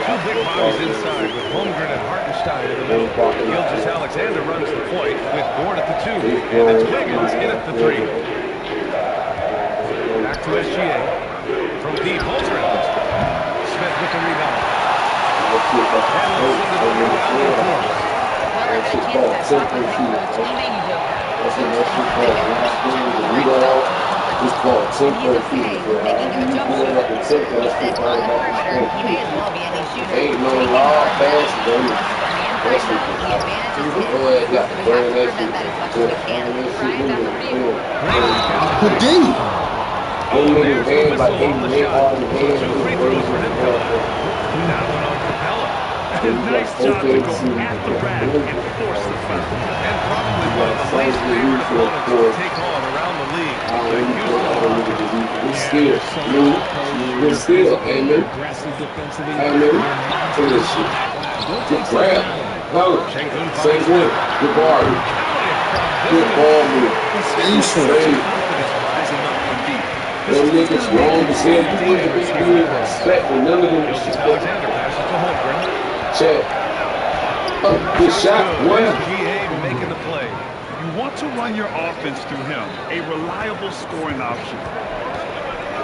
Two big bodies inside with Holmgren and Hartenstein in the middle. Gilgeous-Alexander runs the point with Gord at the 2, and it's Wiggins in at the 3. Back to SGA. From deep, Holmgren. Smith with the rebound. And Wilson to the rebound for us. It's called 10 for the feet. Ain't no law fast, baby. That's what got to burn that shit. Good D. They made hands like they made all the hands. Nice job to go at the rack and force the foul. And probably one of the least favorite opponents to take on around the league. We're still, amen. Amen. To this shit. Good grab. Color. Same way. Good bar. Good ball move. This Them team's niggas going to make wrong it to so say the things that dangerous they here do in and the pass. respect and none of them Gilgis shit. Alexander passes to Holmgren. Check. Good shot, Good. one. SGA making the play. You want to run your offense through him, a reliable scoring option.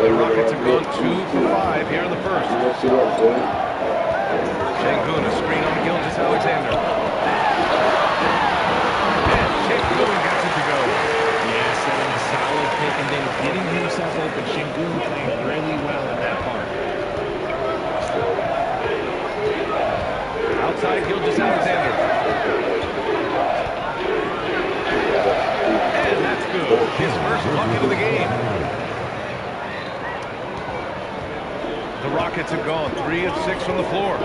The Rockets have gone 2 for 5 here in the first. Şengün, a screen on Gilgis Alexander. And Şengün gets it to go. Yeah, setting a solid pick and then getting himself open. Şengün playing really well in that part. Outside Gilgis Alexander. And that's good. His first bucket of the game. The Rockets have gone 3 of 6 from the floor.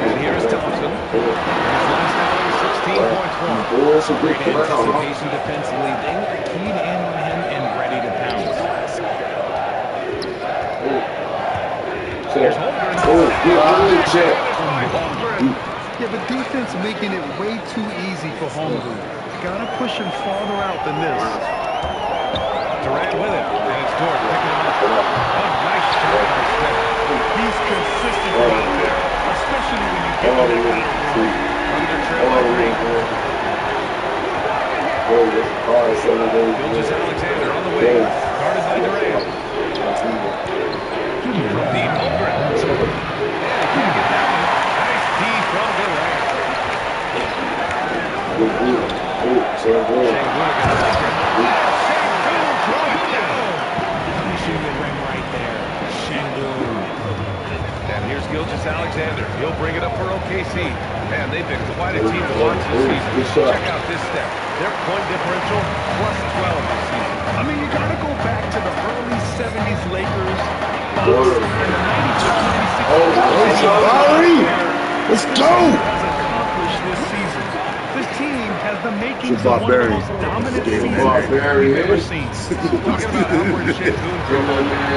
And here is Thompson. His last outing, 16 points for him. Great anticipation defensively. They were keyed in on him and ready to pounce. Here's Holmgren. Yeah, but defense making it way too easy for Holmgren. Gotta push him farther out than this. Durant with it, and it's Dort picking him up. Oh, nice shot by Smith. He's consistent out there, especially when you get to that kind of run. Under trail by 3. Gilgis Alexander on the wing, guarded by Durant. From deep, Holmgren. And he can't get that one. Nice D from Durant. Şengün against Holmgren. Finishing the rim right there. Şengün. And here's Gilgis Alexander. He'll bring it up for OKC. Man, they've been quite a team to watch this season. Check out this stat. Their point differential, plus 12 this season. I mean, you got to go back to the early 70s Lakers, Bucks, and the 95-96 Let's go! has accomplished this season. This team has the makings of one of the most dominant seasons we've ever seen. Talking about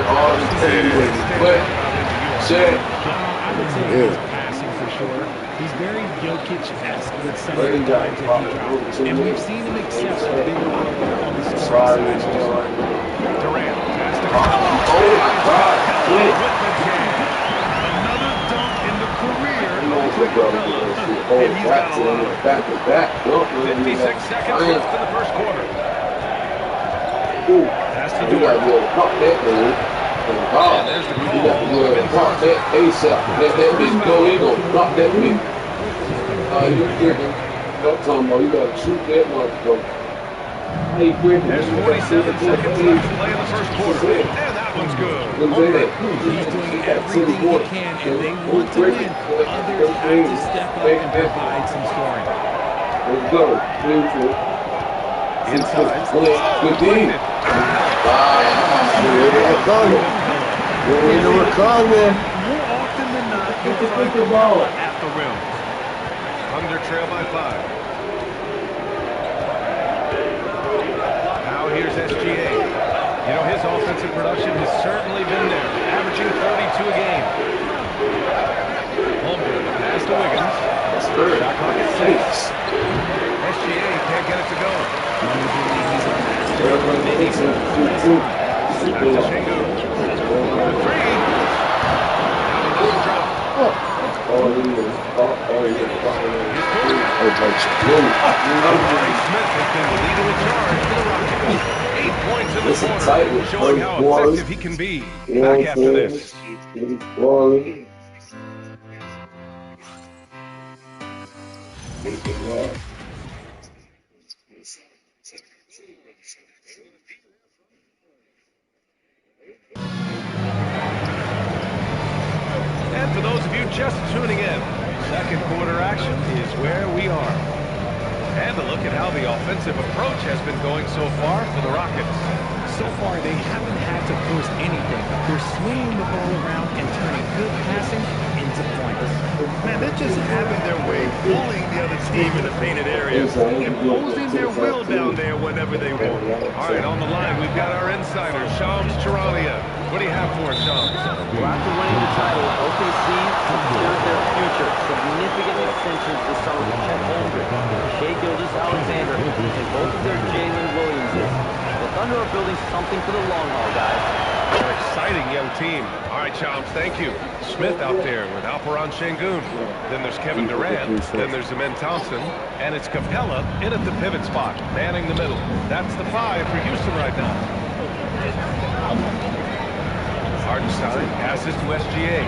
Alfred Şengün. I would say he's passing for sure. He's very Jokic-esque with some of the times that he drops. And we've seen him accept a bigger role on the scoring side. Durant has to Oh my God! Another dunk in the career of Click and he's got a lot of back to back. 56 seconds left in the first quarter. Pass to You gotta Dort. be able to pop that, man. And there's the You got to be able to call. pop that ASAP. Let that bitch go, he gonna pop that bitch. You tripping. I'm talking about you gotta shoot that motherfucker. How you tripping? There's 47 seconds left to play in the first quarter. And that one's good. Holmgren. He's doing everything he can, and they want to win. Others have to step up and provide some scoring. Let's go. Beautiful. Inside. Good D. More often than not, you'll find Kamala at the rim. Under trail by 5. Now here's SGA. You know, his offensive production has certainly been there, averaging 32 a game. Holmgren, pass to Wiggins. Shot clock at 6. SGA can't get it to go. Back to Şengün. The 3. Now he doesn't drop. Murray Smith has been leading the charge for the Rockets. 8 points in the quarter, showing how effective he can be. Back after this. And for those of you just tuning in, second quarter action is where we are. And a look at how the offensive approach has been going so far for the Rockets. So far, they haven't had to force anything. They're swinging the ball around and turning good passing into points. Man, they're just having their way, bullying the other team in the painted area, imposing their will down there whenever they want. All right, on the line, we've got our insider, Shams Charania. What do you have for us, Shams? Well, after winning the title, OKC secured their future. Significant extensions this summer with Chet Holmgren, Shai Gilgeous-Alexander, and both of their Jalen Williamses. start building something for the long haul, guys. An exciting young team. All right, Chomps, thank you. Smith out there with Alperon Şengün. Then there's Kevin Durant. Then there's Amen Thompson. And it's Capella in at the pivot spot, manning the middle. That's the 5 for Houston right now. Hardenstein passes to SGA.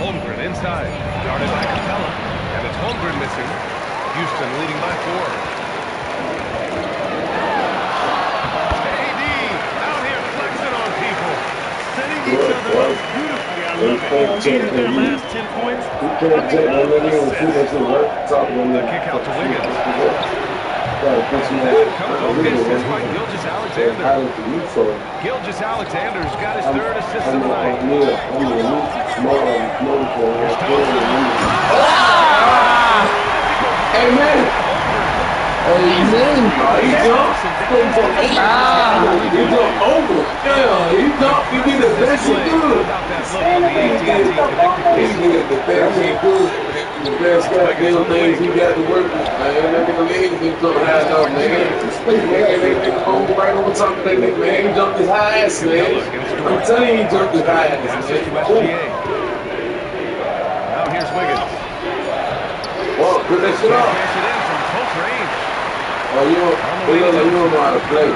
Holmgren inside, guarded by Capella, and it's Holmgren missing. Houston leading by 4. AD out here flexing on people, setting each other up beautifully. I love it. He needed their last 10 points. The kick out to Wiggins. Comes Oakins, it's by Gilgeous-Alexander. Gilgeous-Alexander's got his 3rd assist of the night. Here's Thompson. Hey, man. He jumped. He jumped over. Yeah, he jumped. He did the best he could. He did the best he could. The best goddamn things he got to work with, man. That nigga legs been jumping high enough, man. They hold right over top of that nigga, man. He jumped his high ass, man. I'm telling you, he jumped his high ass, man. Now here's Wiggins. Whoa, put that shit up. Oh, you don't know how to play.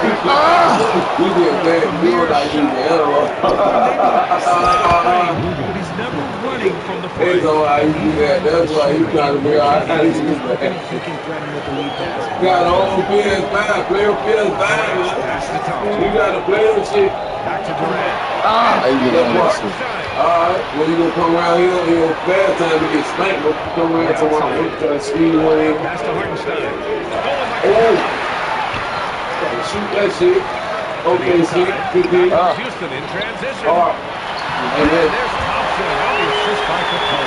You get bad. You don't like you, man. He's never running from the play. They know how you do that. That's why he's trying to figure out how to do that. Got all PS5, play on PS5. You got to play on shit. Back to Durant. Alright, well, you gonna come around here on your bad time to get spanked, but you come around tomorrow, you try to squeeze one in. Pass to Hardenstein. Oh! Shoot that shit. Okay, see, good deal. Houston in transition. And there's Thompson. Oh, the assist by Capella.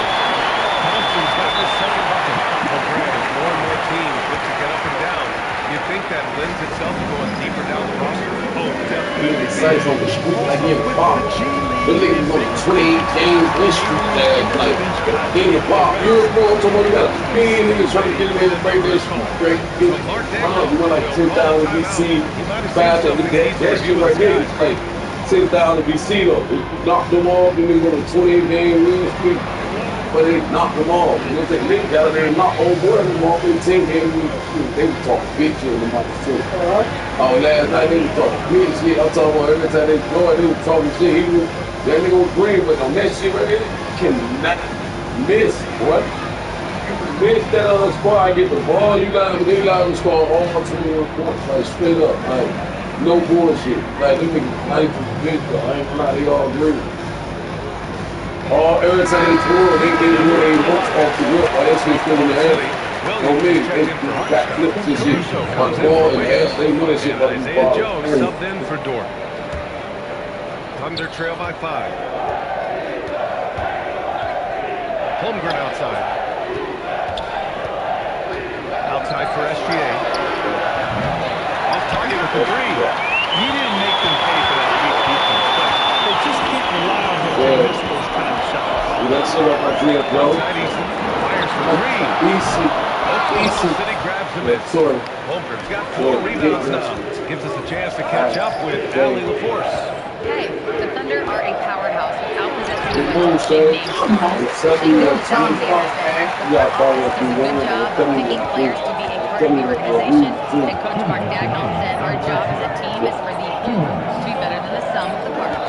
Thompson's got his 2nd bucket. Well, granted, more and more teams look to get up and down. You think that lends itself to going deeper down the roster? Oh, definitely. Sites on the street like in the park. The niggas on 28 games win streak like in the park. You're going to one of the big niggas trying to get in there and break their street straight. You know, like 10,000 BC, 5,000 that shit right there. It's like 10,000 BC though. They knocked them off, then they go to 28 game win streak. But they knocked them off. You know, they niggas out there and knocked old boy them off in 10 games win streak. They were talking bitch shit on the mic too. Oh, last night they were talking bitch shit. I'm talking about every time they joined, they were talking shit. He was, that nigga was green, but on that shit right there, you cannot miss, boy. Miss that other squad, get the ball, they got to score all 21 points, like straight up, like no bullshit. Like them niggas not even big though. I ain't gonna lie, they all green. Every time they score, they hooks off the whip, or that shit still in the air. No me, they got flips and shit. On the ball and ass, they know that shit about the Isaiah ball. Jones subbed in for Dort. Thunder trail by 5. Holmgren outside. Outside for SGA. Off target with the 3. He didn't make them pay for that weak defense, but they just can't rely on him to miss those kind of shots. That shit up my drip, bro. Fires for 3. Easy. Oklahoma City grabs the miss. Sorry. Holmgren's got 4 rebounds now. Gives us a chance to catch up with Ali LaForce. Hey, the Thunder are a powerhouse without possessing Good move, sir. You got ball up in one good job of picking players to be a part of the organization. And Coach Mark Dagnall said our job as a team is for the whole to be better than the sum of the parts.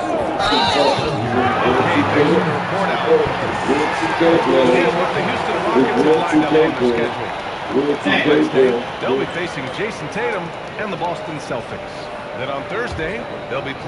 Here's what the Houston Rockets have lined up on their schedule. On Wednesday, they'll be facing Jason Tatum and the Boston Celtics. Then on Thursday, they'll be playing